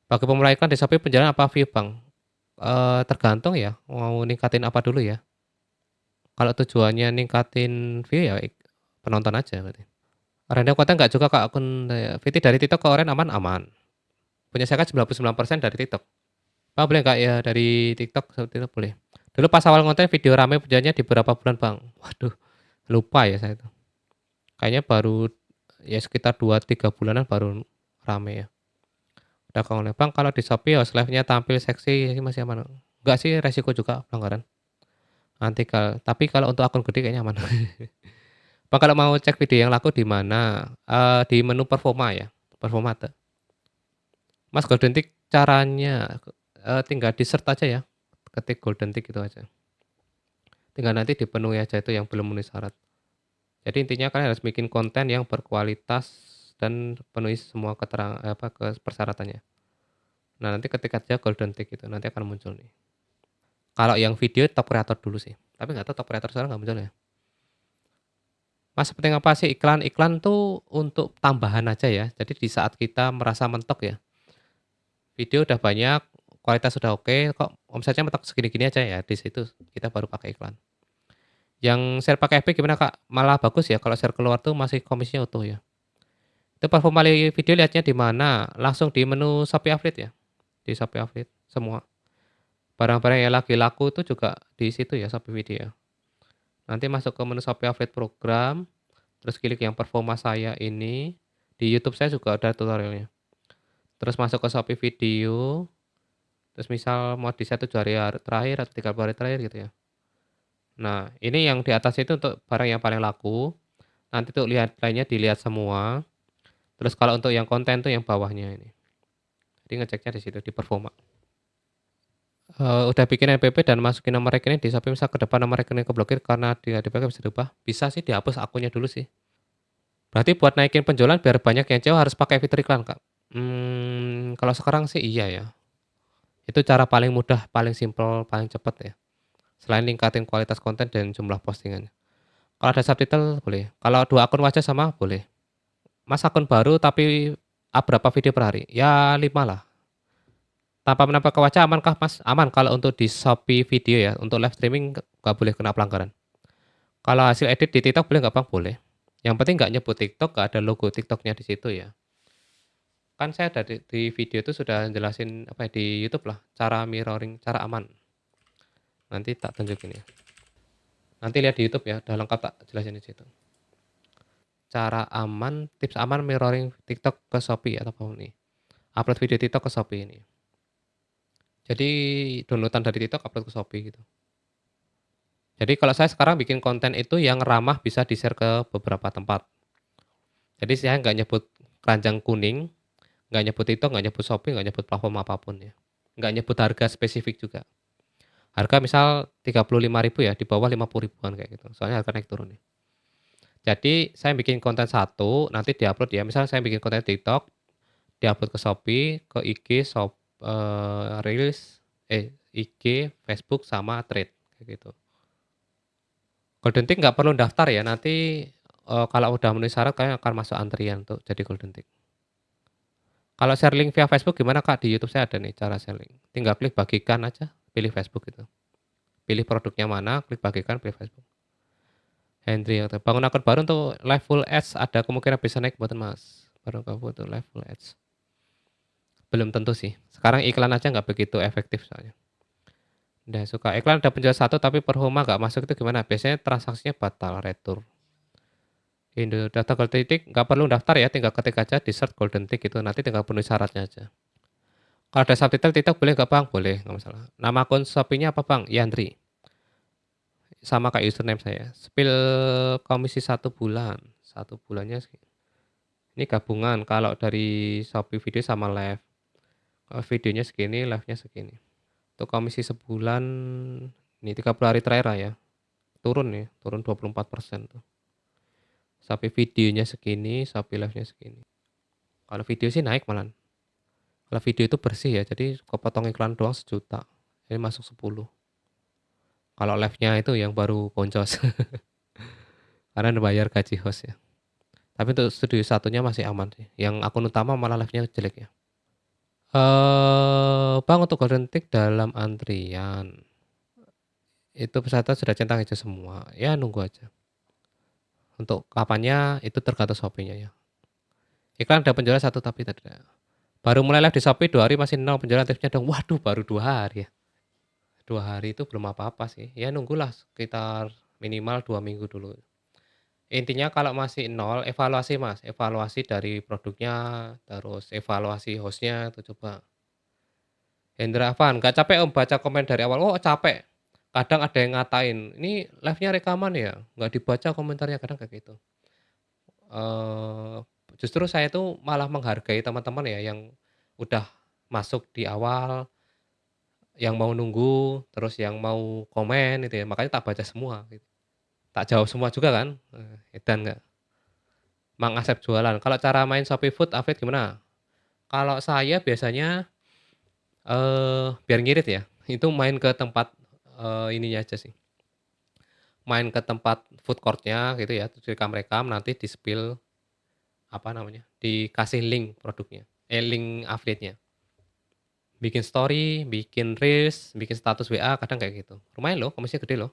Bagi pemula iklan di Shopee penjualan apa view, Bang? Tergantung ya, mau ningkatin apa dulu ya. Kalau tujuannya ningkatin view ya penonton aja berarti. Random konten nggak juga Kak akun VT dari TikTok ke Oren aman? Aman. Punya saya kan 99% dari TikTok. Pak boleh nggak ya dari TikTok seperti itu boleh. Dulu pas awal konten video rame penjualannya di berapa bulan Bang? Waduh, lupa ya saya itu. Kayaknya baru ya sekitar 2-3 bulanan baru rame ya. Udah kalau Bang kalau di Shopee host live-nya tampil seksi masih aman? Enggak sih resiko juga pelanggaran. Nanti tapi kalau untuk akun gede kayaknya aman. Bang kalau mau cek video yang laku di mana? Di menu performa ya. Performa tuh. Mas Golden Tick caranya tinggal di search aja ya. Ketik Golden Tick itu aja. Tinggal nanti dipenuhi aja itu yang belum memenuhi syarat. Jadi intinya kalian harus bikin konten yang berkualitas dan penuhi semua persyaratannya. Nah, nanti ketik aja Golden Tick itu nanti akan muncul nih. Kalau yang video top creator dulu sih. Tapi nggak tahu top creator sekarang nggak muncul ya. Mas penting apa sih iklan? Iklan tuh untuk tambahan aja ya. Jadi di saat kita merasa mentok ya. Video udah banyak, kualitas sudah oke, kok omsetnya mentok segini-gini aja ya, di situ kita baru pakai iklan. Yang share pakai FB gimana Kak? Malah bagus ya kalau share keluar tuh masih komisinya utuh ya. Itu performa video lihatnya di mana? Langsung di menu Shopee Affiliate ya. Di Shopee Affiliate semua. Barang-barang yang lagi laku itu juga di situ ya Shopee Video ya. Nanti masuk ke menu Shopee Affiliate program, terus klik yang performa saya ini. Di YouTube saya juga ada tutorialnya. Terus masuk ke Shopee Video, terus misal mau di set 7 hari terakhir atau 30 hari terakhir gitu ya. Nah, ini yang di atas itu untuk barang yang paling laku. Nanti tuh lihat lainnya dilihat semua. Terus kalau untuk yang konten tuh yang bawahnya ini. Jadi ngeceknya di situ di performa. Udah bikin NPP dan masukin nomor rekening di Shopee misal ke depan nomor rekening keblokir karena dia dipakai bisa diubah. Bisa sih dihapus akunnya dulu sih. Berarti buat naikin penjualan biar banyak yang cewek harus pakai fitur iklan, Kak. Kalau sekarang sih iya ya. Itu cara paling mudah, paling simpel, paling cepet ya. Selain ningkatin kualitas konten dan jumlah postingannya. Kalau ada subtitle boleh. Kalau 2 akun wajah sama boleh. Mas akun baru tapi berapa video per hari? Ya 5 lah. Tanpa menambah ke wajah amankah Mas? Aman kalau untuk di Shopee Video ya. Untuk live streaming nggak boleh kena pelanggaran. Kalau hasil edit di TikTok boleh nggak Bang? Boleh. Yang penting nggak nyebut TikTok, nggak ada logo TikToknya di situ ya. Kan saya ada di video itu sudah jelasin apa ya, di YouTube lah, cara mirroring, cara aman. Nanti tak tunjukin ya. Nanti lihat di YouTube ya, udah lengkap tak jelasin di situ. Cara aman, tips aman mirroring TikTok ke Shopee atau apa nih? Upload video TikTok ke Shopee ini. Jadi downloadan dari TikTok upload ke Shopee gitu. Jadi kalau saya sekarang bikin konten itu yang ramah bisa di-share ke beberapa tempat. Jadi saya nggak nyebut keranjang kuning, nggak nyebut TikTok, nggak nyebut Shopee, nggak nyebut platform apapun ya. Nggak nyebut harga spesifik juga. Harga misal 35.000 ya, di bawah 50 ribuan kayak gitu. Soalnya harga naik turun nih. Jadi saya bikin konten satu, nanti diupload ya, misalnya saya bikin konten TikTok, diupload ke Shopee, ke IG, Reels, IG, Facebook, sama Threads, kayak gitu. Golden Tick nggak perlu daftar ya, nanti, kalau udah memenuhi syarat kalian akan masuk antrian untuk jadi Golden Tick. Kalau share link via Facebook gimana Kak? Di YouTube saya ada nih cara share link. Tinggal klik bagikan aja, pilih Facebook gitu. Pilih produknya mana, klik bagikan, pilih Facebook. Hendry, bangun akun baru untuk live full ads ada kemungkinan bisa naik buatan Mas. Baru kamu untuk live full ads. Belum tentu sih. Sekarang iklan aja nggak begitu efektif soalnya. Udah suka iklan ada penjual satu tapi performa nggak masuk itu gimana? Biasanya transaksinya batal, retur. Indo data Golden Tick nggak perlu daftar ya, tinggal ketik aja di search Golden Tick itu nanti tinggal penuhi syaratnya aja. Kalau ada subtitle TikTok boleh nggak Bang? Boleh, nggak masalah. Nama akun Shopee-nya apa Bang? Yandri. Sama kayak username saya. Spill komisi 1 bulan. 1 bulannya sih. Ini gabungan kalau dari Shopee video sama live. Kalau videonya segini, live-nya segini. Untuk komisi sebulan, ini 30 hari terakhir lah ya. Turun ya, turun 24% tuh. Shopee videonya segini, Shopee live-nya segini. Kalau video sih naik malah. Kalau video itu bersih ya, jadi kepotong iklan doang 1 juta. Ini masuk 10. Kalau live-nya itu yang baru boncos. Karena bayar gaji host ya. Tapi untuk studio satunya masih aman sih. Yang akun utama malah live-nya jelek ya. Bang untuk Golden Tick dalam antrian. Itu peserta sudah centang hijau semua. Ya nunggu aja. Untuk kapannya itu tergantung Shopee-nya ya. Iklan ada penjualan satu tapi tidak. Baru mulai live di Shopee 2 hari masih 0 penjualan aktifnya dong. Waduh baru 2 hari ya. 2 hari itu belum apa-apa sih. Ya nunggulah sekitar minimal 2 minggu dulu. Intinya kalau masih 0 evaluasi Mas. Evaluasi dari produknya, terus evaluasi hostnya itu coba. Hendra Van, nggak capek Om baca komen dari awal? Oh capek. Kadang ada yang ngatain, ini live-nya rekaman ya? Nggak dibaca komentarnya, kadang kayak gitu. Justru saya tuh malah menghargai teman-teman ya yang udah masuk di awal, yang mau nunggu, terus yang mau komen itu ya, makanya tak baca semua gitu. Tak jawab semua juga kan, edan nggak. Mang Asep jualan. Kalau cara main Shopee Food, Afid gimana? Kalau saya biasanya, biar ngirit ya, itu main ke tempat, ininya aja sih, main ke tempat food court-nya gitu ya, terus rekam-rekam, nanti di-spill, apa namanya, dikasih link produknya, link affiliate-nya. Bikin story, bikin reels, bikin status WA, kadang kayak gitu. Lumayan loh, komisinya gede loh.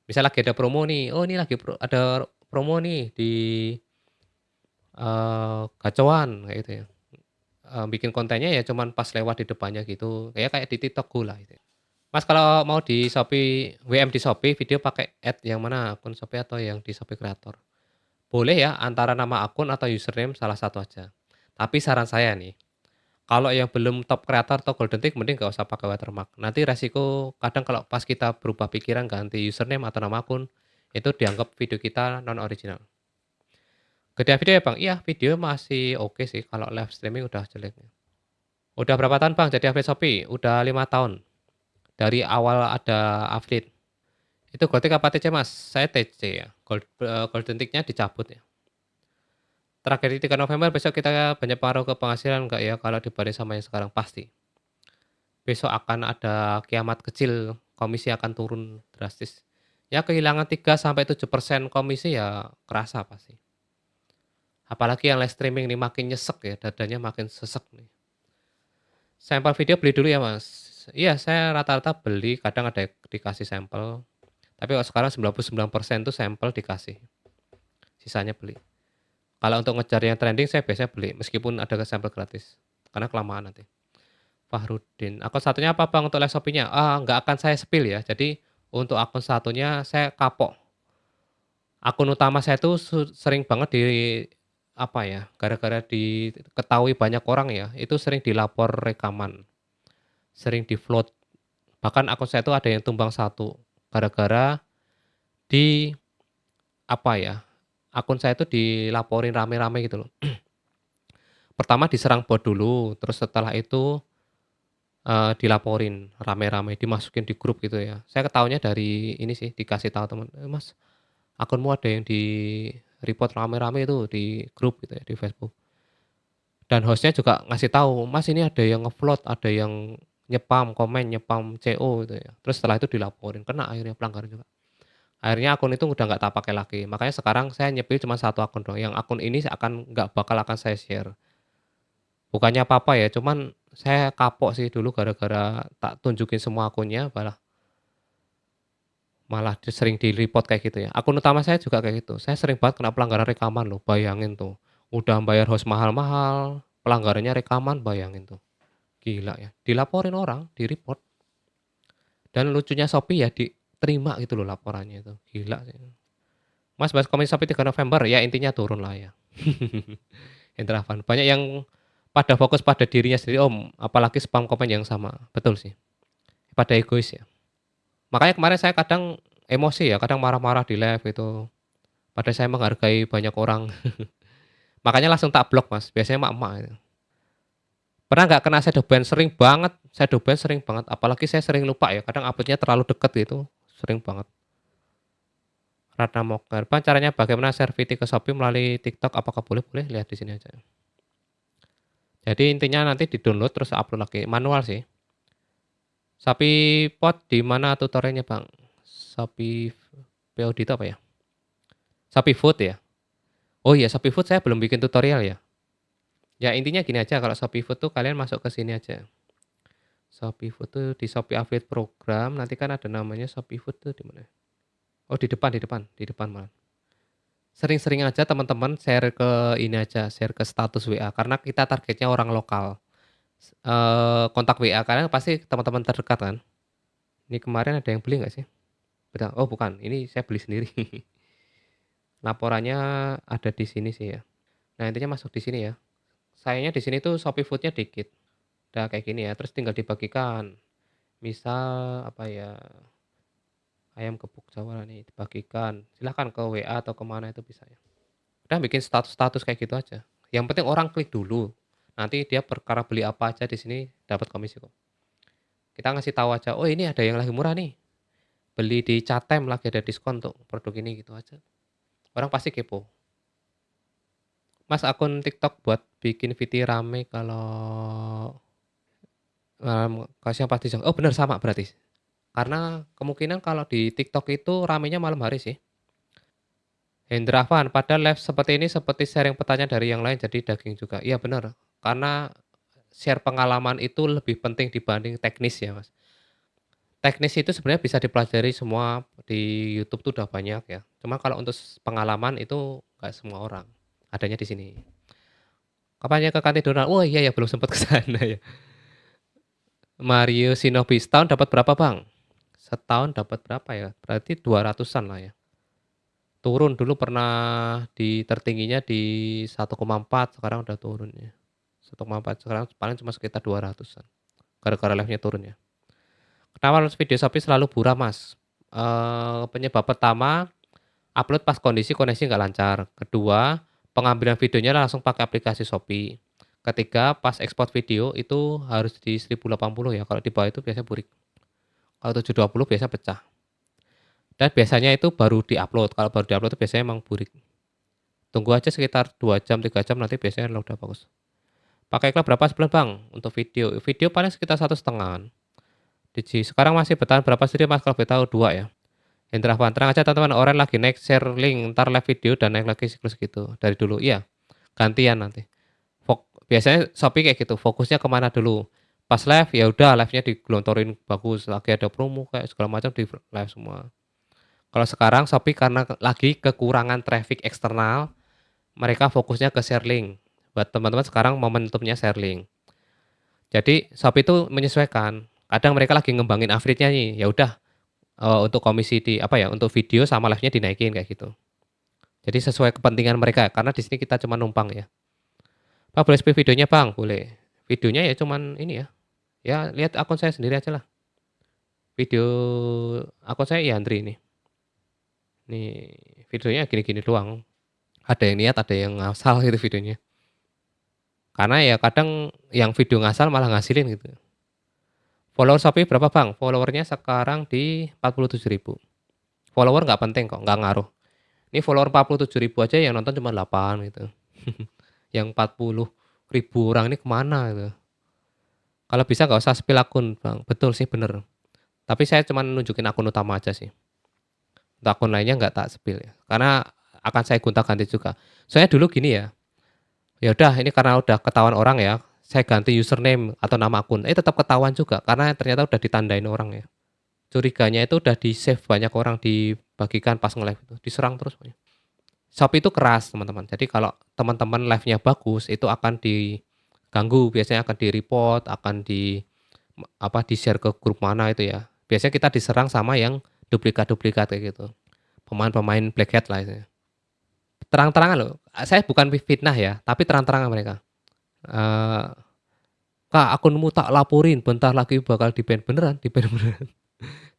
Misal lagi ada promo nih, oh ini lagi ada promo nih di, Gacoan, kayak gitu ya. Bikin kontennya ya cuman pas lewat di depannya gitu, kayak di TikTok Go lah gitu. Mas kalau mau di Shopee, WM di Shopee video pakai ad yang mana? Akun Shopee atau yang di Shopee Creator? Boleh ya antara nama akun atau username salah satu aja. Tapi saran saya nih, kalau yang belum top creator atau golden tick mending nggak usah pakai watermark. Nanti resiko kadang kalau pas kita berubah pikiran ganti username atau nama akun, itu dianggap video kita non original. Gede video ya Bang? Iya video masih oke sih kalau live streaming udah jelek. Udah berapa tahun Bang jadi affiliate Shopee? Udah 5 tahun. Dari awal ada affiliate. Itu Gold Tick apa TC Mas? Saya TC ya. Golden Tick-nya dicabut ya. Terakhir di 3 November besok kita banyak pengaruh ke penghasilan enggak ya kalau dibanding sama yang sekarang? Pasti. Besok akan ada kiamat kecil, komisi akan turun drastis. Ya kehilangan 3-7% komisi ya kerasa pasti. Apalagi yang live streaming nih makin nyesek ya, dadanya makin sesek nih. Sampel video beli dulu ya Mas. Iya saya rata-rata beli, kadang ada dikasih sampel. Tapi kalau sekarang 99% tuh sampel dikasih. Sisanya beli. Kalau untuk ngejar yang trending saya biasanya beli meskipun ada sampel gratis. Karena kelamaan nanti. Fahrudin, akun satunya apa Bang untuk live Shopee-nya? Nggak akan saya spill ya. Jadi untuk akun satunya saya kapok. Akun utama saya tuh sering banget apa ya, gara-gara diketahui banyak orang ya, itu sering dilapor rekaman, sering di-flood. Bahkan akun saya tuh ada yang tumbang satu, gara-gara di apa ya, akun saya tuh dilaporin rame-rame gitu loh. Pertama diserang bot dulu, terus setelah itu, dilaporin rame-rame, dimasukin di grup gitu ya. Saya ketahuinya dari ini sih, dikasih tahu teman, Mas akunmu ada yang di-report rame-rame itu di grup gitu ya, di Facebook. Dan host-nya juga ngasih tahu, "Mas ini ada yang nge-float, ada yang nyepam komen, nyepam CO," gitu ya. Terus setelah itu dilaporin, kena akhirnya pelanggaran juga. Akhirnya akun itu udah nggak tak pakai lagi. Makanya sekarang saya nyepil cuma satu akun doang, yang akun ini nggak bakal saya share. Bukannya apa-apa ya, cuman saya kapok sih dulu gara-gara tak tunjukin semua akunnya, malah malah sering di-report kayak gitu ya. Akun utama saya juga kayak gitu, saya sering banget kena pelanggaran rekaman loh, bayangin tuh. Udah bayar host mahal-mahal, pelanggarannya rekaman, bayangin tuh. Gila ya, dilaporin orang, di-report. Dan lucunya Shopee ya diterima gitu loh laporannya itu, gila sih. Mas bahas komisi Shopee 3 November, ya intinya turun lah ya. Intrafan. Banyak yang pada fokus pada dirinya sendiri, Om, apalagi spam komen yang sama. Betul sih. Pada egois ya. Makanya kemarin saya kadang emosi ya, kadang marah-marah di live itu. Padahal saya menghargai banyak orang. Makanya langsung tak blok, Mas. Biasanya emak-emak itu. Pernah nggak kena shadow ban? Sering banget. Shadow ban sering banget. Apalagi saya sering lupa ya. Kadang uploadnya terlalu deket gitu. Sering banget. Ratna Moker. Bang, caranya bagaimana share VT ke Shopee melalui TikTok? Apakah boleh? Boleh, lihat di sini aja. Jadi intinya nanti di-download terus upload lagi. Manual sih. Shopee Pot di mana tutorialnya, Bang? Shopee POD itu apa ya? Shopee Food ya? Oh iya, Shopee Food saya belum bikin tutorial ya. Ya intinya gini aja, kalau Shopee Food tuh kalian masuk ke sini aja. Shopee Food tuh di Shopee Affiliate Program, nanti kan ada namanya Shopee Food tuh di mana? Oh, di depan malah. Sering-sering aja teman-teman share ke ini aja, share ke status WA karena kita targetnya orang lokal. Kontak WA kalian pasti teman-teman terdekat kan. Ini kemarin ada yang beli nggak sih? Betul. Oh bukan, ini saya beli sendiri. Laporannya ada di sini sih ya. Nah intinya masuk di sini ya. Sayangnya di sini tuh Shopee Food-nya dikit. Udah kayak gini ya, terus tinggal dibagikan. Misal apa ya, ayam gepuk Jawa nih dibagikan. Silahkan ke WA atau kemana itu bisa ya. Udah bikin status-status kayak gitu aja. Yang penting orang klik dulu. Nanti dia perkara beli apa aja di sini dapat komisi kok. Kita ngasih tahu aja, oh ini ada yang lagi murah nih. Beli di Catem lagi ada diskon untuk produk ini gitu aja. Orang pasti kepo. Mas akun TikTok buat bikin VT rame kalau kasih pasti oh benar sama berarti. Karena kemungkinan kalau di TikTok itu ramenya malam hari sih. Hendravan, pada live seperti ini seperti sharing pertanyaan dari yang lain jadi daging juga. Iya benar, karena share pengalaman itu lebih penting dibanding teknis ya Mas. Teknis itu sebenarnya bisa dipelajari semua di YouTube tuh udah banyak ya. Cuma kalau untuk pengalaman itu nggak semua orang. Adanya di sini. Kapan ya ke kantin Donald? Oh iya ya belum sempat ke sana ya. Mario Shinobi setahun dapat berapa Bang? Setahun dapat berapa ya? Berarti 200-an lah ya. Turun dulu pernah di tertingginya di 1,4, sekarang udah turun ya. 1,4 sekarang paling cuma sekitar 200-an. Gara-gara live-nya turun ya. Kenapa video Shopee selalu buram, Mas? Penyebab pertama, upload pas kondisi koneksi nggak lancar. Kedua, pengambilan videonya langsung pakai aplikasi Shopee. Ketiga, pas ekspor video itu harus di 1080 ya. Kalau di bawah itu biasanya burik. Kalau 720 biasa pecah. Dan biasanya itu baru diupload. Kalau baru diupload itu biasanya emang burik. Tunggu aja sekitar 2 jam, 3 jam nanti biasanya udah bagus. Pakai iklan berapa sebulan Bang? Untuk video. Video paling sekitar 1,5. Sekarang masih bertahan berapa sih Mas kalau boleh tahu? 2 ya. Hendra Van, tenang aja teman-teman. Orang lagi naik share link, ntar live video dan naik lagi siklus gitu. Dari dulu. Iya, gantian nanti. Biasanya Shopee kayak gitu. Fokusnya kemana dulu? Pas live ya udah live-nya digelontorin bagus. Lagi ada promo kayak segala macam di live semua. Kalau sekarang Shopee karena lagi kekurangan traffic eksternal, mereka fokusnya ke share link. Buat teman-teman sekarang momentumnya share link. Jadi Shopee itu menyesuaikan. Kadang mereka lagi ngembangin affiliate-nya nih. Ya udah untuk komisi di apa ya, untuk video sama live-nya dinaikin kayak gitu. Jadi sesuai kepentingan mereka karena di sini kita cuma numpang ya. Pak boleh spill videonya Bang? Boleh. Videonya ya cuman ini ya. Ya lihat akun saya sendiri aja lah. Video akun saya Yandri ini. Nih videonya gini-gini doang. Ada yang niat, ada yang ngasal gitu videonya. Karena ya kadang yang video ngasal malah ngasilin gitu. Follower Shopee berapa Bang? Followernya sekarang di 47.000. Follower nggak penting kok, nggak ngaruh. Ini follower 47.000 aja yang nonton cuma 8 gitu. Yang 40.000 orang ini kemana gitu. Kalau bisa nggak usah spill akun, Bang. Betul sih, bener. Tapi saya cuma nunjukin akun utama aja sih. Untuk akun lainnya nggak tak spill ya. Karena akan saya gonta-ganti juga. Soalnya dulu gini ya. Ya udah ini karena udah ketahuan orang ya, saya ganti username atau nama akun. Tetap ketahuan juga karena ternyata udah ditandain orang ya. Curiganya itu udah di-save banyak orang, dibagikan pas nge-live itu, diserang terus pokoknya. Shopee itu keras, teman-teman. Jadi kalau teman-teman live-nya bagus, itu akan diganggu, biasanya akan di-report, akan di-share ke grup mana itu ya. Biasanya kita diserang sama yang duplikat-duplikat kayak gitu. Pemain-pemain black hat lah itu. Terang-terangan loh. Saya bukan fitnah ya, tapi terang-terangan mereka. Eh, Kak, akunmu tak laporin, bentar lagi bakal di-ban beneran, di-ban beneran.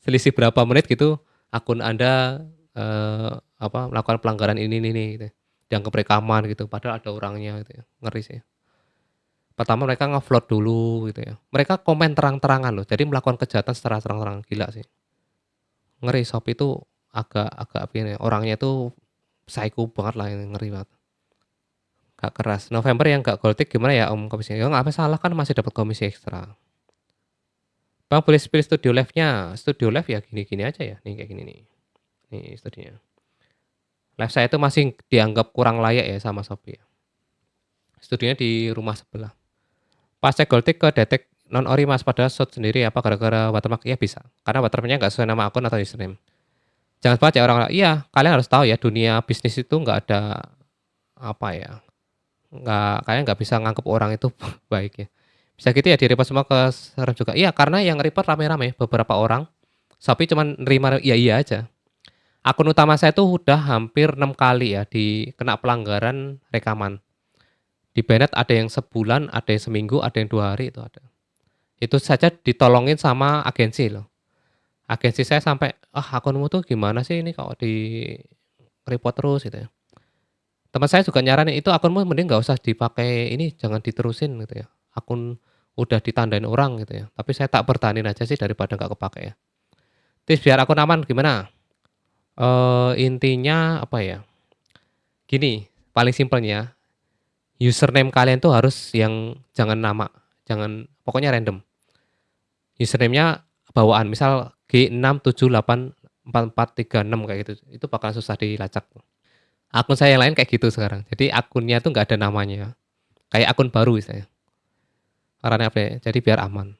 Selisih berapa menit gitu, akun Anda melakukan pelanggaran ini gitu. Dianggap rekaman gitu, padahal ada orangnya gitu ya. Ngeri sih. Pertama mereka nge-float dulu gitu ya. Mereka komen terang-terangan loh. Jadi melakukan kejahatan secara terang-terangan, gila sih. Ngeri, Shopee itu agak gini, orangnya itu psycho banget lah, ini ngeri banget. Gak keras. November yang gak gold tick gimana ya Om komisinya? Ya nggak salah kan masih dapat komisi ekstra. Bang boleh spill studio live-nya. Studio live ya gini-gini aja ya. Nih kayak gini nih. Nih studionya. Live saya itu masih dianggap kurang layak ya sama Shopee. Studionya di rumah sebelah. Pas cek gold-tick ke detek non ori mas pada shot sendiri apa gara-gara watermark? Ya bisa. Karena watermarknya nggak sesuai nama akun atau username. Jangan banget ya orang, iya kalian harus tahu ya dunia bisnis itu nggak ada apa ya. Kalian nggak bisa nganggep orang itu baik ya. Bisa gitu ya di-report semua ke server juga. Iya karena yang report rame-rame beberapa orang. Shopee cuma nerima iya aja. Akun utama saya tuh udah hampir 6 kali ya kena pelanggaran rekaman. Di Bennett ada yang sebulan, ada yang seminggu, ada yang 2 hari itu ada. Itu saja ditolongin sama agensi loh. Agensi saya sampai, akunmu tuh gimana sih ini kalau di report terus gitu ya. Teman saya juga nyaranin itu akunmu mending nggak usah dipakai ini, jangan diterusin gitu ya. Akun udah ditandain orang gitu ya. Tapi saya tak bertahanin aja sih daripada nggak kepake ya. Tips biar akun aman gimana? Intinya apa ya? Gini, paling simpelnya username kalian tuh harus yang jangan nama, jangan pokoknya random. Username-nya bawaan, misal G6784436 kayak gitu. Itu bakal susah dilacak. Akun saya yang lain kayak gitu sekarang. Jadi akunnya tuh nggak ada namanya. Kayak akun baru misalnya. Caranya apa ya? Jadi biar aman.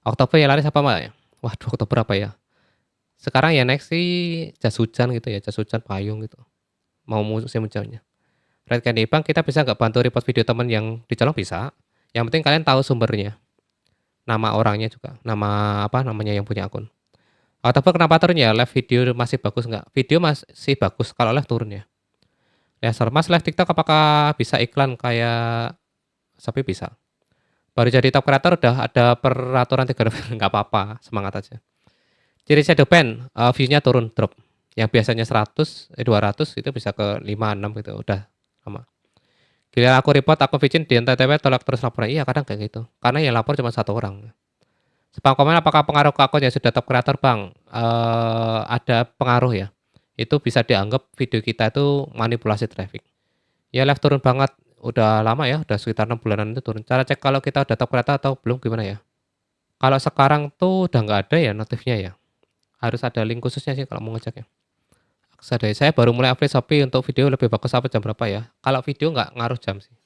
Oktober yang laris apa Mbak ya? Waduh, Oktober apa ya? Sekarang ya next sih jas hujan gitu ya, jas hujan payung gitu. Mau musim hujannya. Red Candy Bank kita bisa nggak bantu report video teman yang dicolong bisa. Yang penting kalian tahu sumbernya. Nama orangnya juga. Nama apa namanya yang punya akun. Oktober kenapa turun ya? Live video masih bagus nggak? Video masih bagus. Kalau live turun ya. Ya, Mas live TikTok apakah bisa iklan kayak Shopee bisa? Baru jadi top creator udah ada peraturan 3 nggak apa-apa, semangat aja. Ciri shadow ban, views-nya turun, drop. Yang biasanya 100, 200 itu bisa ke 5, 6 gitu, udah lama. Giliran aku report akun vicin di NTTW tolak terus laporan. Iya kadang kayak gitu. Karena yang lapor cuma 1 orang. Spam komen apakah pengaruh ke akun yang sudah top creator Bang? Ada pengaruh ya. Itu bisa dianggap video kita itu manipulasi traffic. Ya live turun banget, udah lama ya, udah sekitar 6 bulanan itu turun. Cara cek kalau kita udah top creator atau belum gimana ya? Kalau sekarang tuh udah nggak ada ya notifnya ya. Harus ada link khususnya sih kalau mau ngecek ya. Saya baru mulai update Shopee untuk video lebih bagus apa jam berapa ya? Kalau video nggak ngaruh jam sih.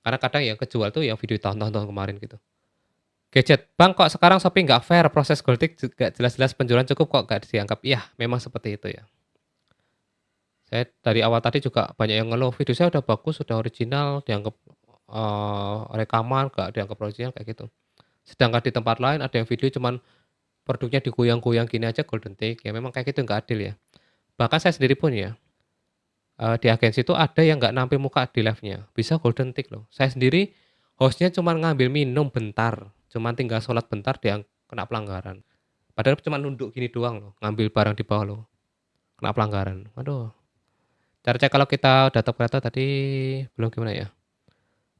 Karena kadang yang kejual tuh yang video tahun-tahun kemarin gitu. Gadget, Bang kok sekarang Shopee nggak fair, proses goldtick juga jelas-jelas penjualan cukup kok nggak dianggap. Iya, memang seperti itu ya. Saya dari awal tadi juga banyak yang ngeluh, video saya udah bagus, udah original, dianggap rekaman, nggak dianggap original kayak gitu. Sedangkan di tempat lain ada yang video cuman produknya digoyang-goyang gini aja golden tick, ya memang kayak gitu nggak adil ya. Bahkan saya sendiri pun ya, di agensi itu ada yang nggak nampil muka di live-nya, bisa golden tick loh. Saya sendiri hostnya cuma ngambil minum bentar, cuma tinggal sholat bentar dia kena pelanggaran. Padahal cuma nunduk gini doang loh, ngambil barang di bawah loh, kena pelanggaran. Aduh. Cara cek kalau kita udah top creator tadi belum gimana ya?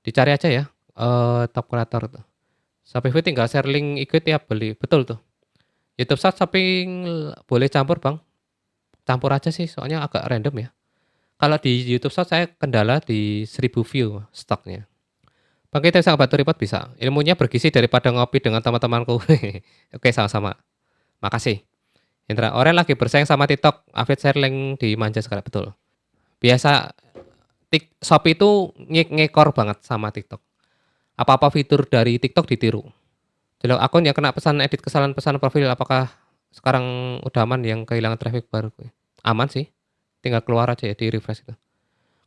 Dicari aja ya, top creator tuh. Shopee Food tinggal share link ikut tiap beli, betul tuh. YouTube Shop Shopping boleh campur Bang, campur aja sih soalnya agak random ya. Kalau di YouTube Short saya kendala di 1000 view stoknya. Bang, kita bisa bantu report bisa. Ilmunya bergizi daripada ngopi dengan teman-temanku. Oke, sama-sama. Makasih. Indra, orang lagi bersaing sama TikTok. Afid share link di manja sekarang, betul. Biasa Shopee itu ngekor banget sama TikTok. Apa-apa fitur dari TikTok ditiru. Jelek akun yang kena pesan edit kesalahan pesan profil, apakah sekarang udah aman yang kehilangan traffic baru? Aman sih. Tinggal keluar aja ya di refresh itu.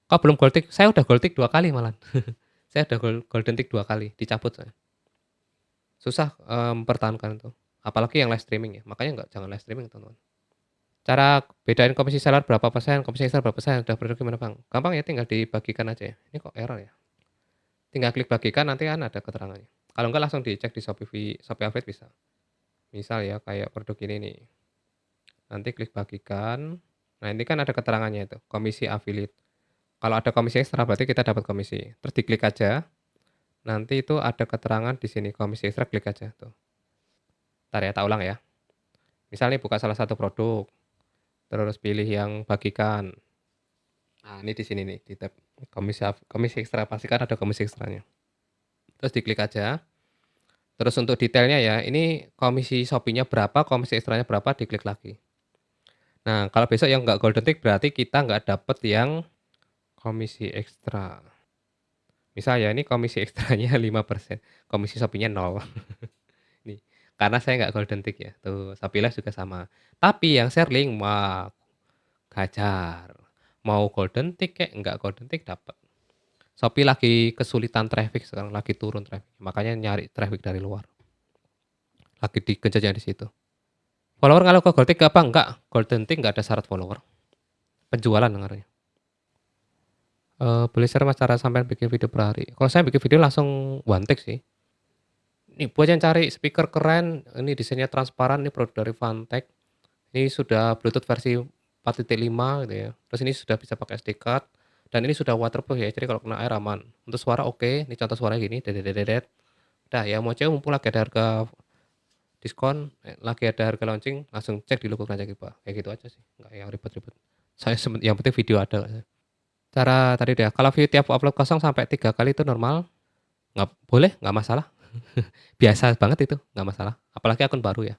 Kok belum gold tick? Saya udah gold tick 2 kali malah. Saya udah golden tick 2 kali, dicabut saya. Susah mempertahankan itu. Apalagi yang live streaming ya. Makanya jangan live streaming, teman-teman. Cara bedain komisi seller berapa persen, komisi seller berapa persen, udah produk gimana Bang? Gampang ya, tinggal dibagikan aja ya. Ini kok error ya? Tinggal klik bagikan, nanti kan ada keterangannya. Kalau enggak langsung dicek di Shopee Affiliate bisa. Misal ya kayak produk ini nih. Nanti klik bagikan. Nah, ini kan ada keterangannya itu, komisi affiliate. Kalau ada komisi ekstra berarti kita dapat komisi. Terus diklik aja. Nanti itu ada keterangan di sini, komisi ekstra, klik aja tuh. Ntar ya, tak ulang ya. Misalnya buka salah satu produk, terus pilih yang bagikan. Nah, ini di sini nih, di tab komisi ekstra, pastikan ada komisi ekstranya. Terus diklik aja. Terus untuk detailnya ya, ini komisi Shopee-nya berapa, komisi ekstranya berapa, diklik lagi. Nah, kalau besok yang nggak golden tick berarti kita nggak dapet yang komisi ekstra. Misal ya, ini komisi ekstranya 5%, komisi Shopee-nya 0. Nih, karena saya nggak golden tick ya. Tuh, Shopee Live juga sama. Tapi yang share link, wah, gajar. Mau golden tick kayak nggak golden tick dapat. Shopee lagi kesulitan traffic sekarang, lagi turun traffic. Makanya nyari traffic dari luar. Lagi dikejarnya di situ. Follower kalau ke gold tick apa? Enggak. Golden tick nggak ada syarat follower. Penjualan dengarnya. Boleh share mas cara sampai bikin video per hari. Kalau saya bikin video langsung one take sih. Nih buat yang cari speaker keren, ini desainnya transparan, ini produk dari Fantech. Ini sudah Bluetooth versi 4.5 gitu ya. Terus ini sudah bisa pakai SD card dan ini sudah waterproof ya. Jadi kalau kena air aman. Untuk suara oke. Ini contoh suaranya gini, dedet. Udah ya, mau cewek mumpung lagi ada harga diskon, lagi ada harga launching, langsung cek di logo Keranjang Kipa. Kayak gitu aja sih. Enggak yang ribet-ribet. Yang penting video ada. Cara tadi deh, kalau view tiap upload kosong sampai 3 kali itu normal? Nggak boleh, nggak masalah. Biasa banget itu, nggak masalah. Apalagi akun baru ya.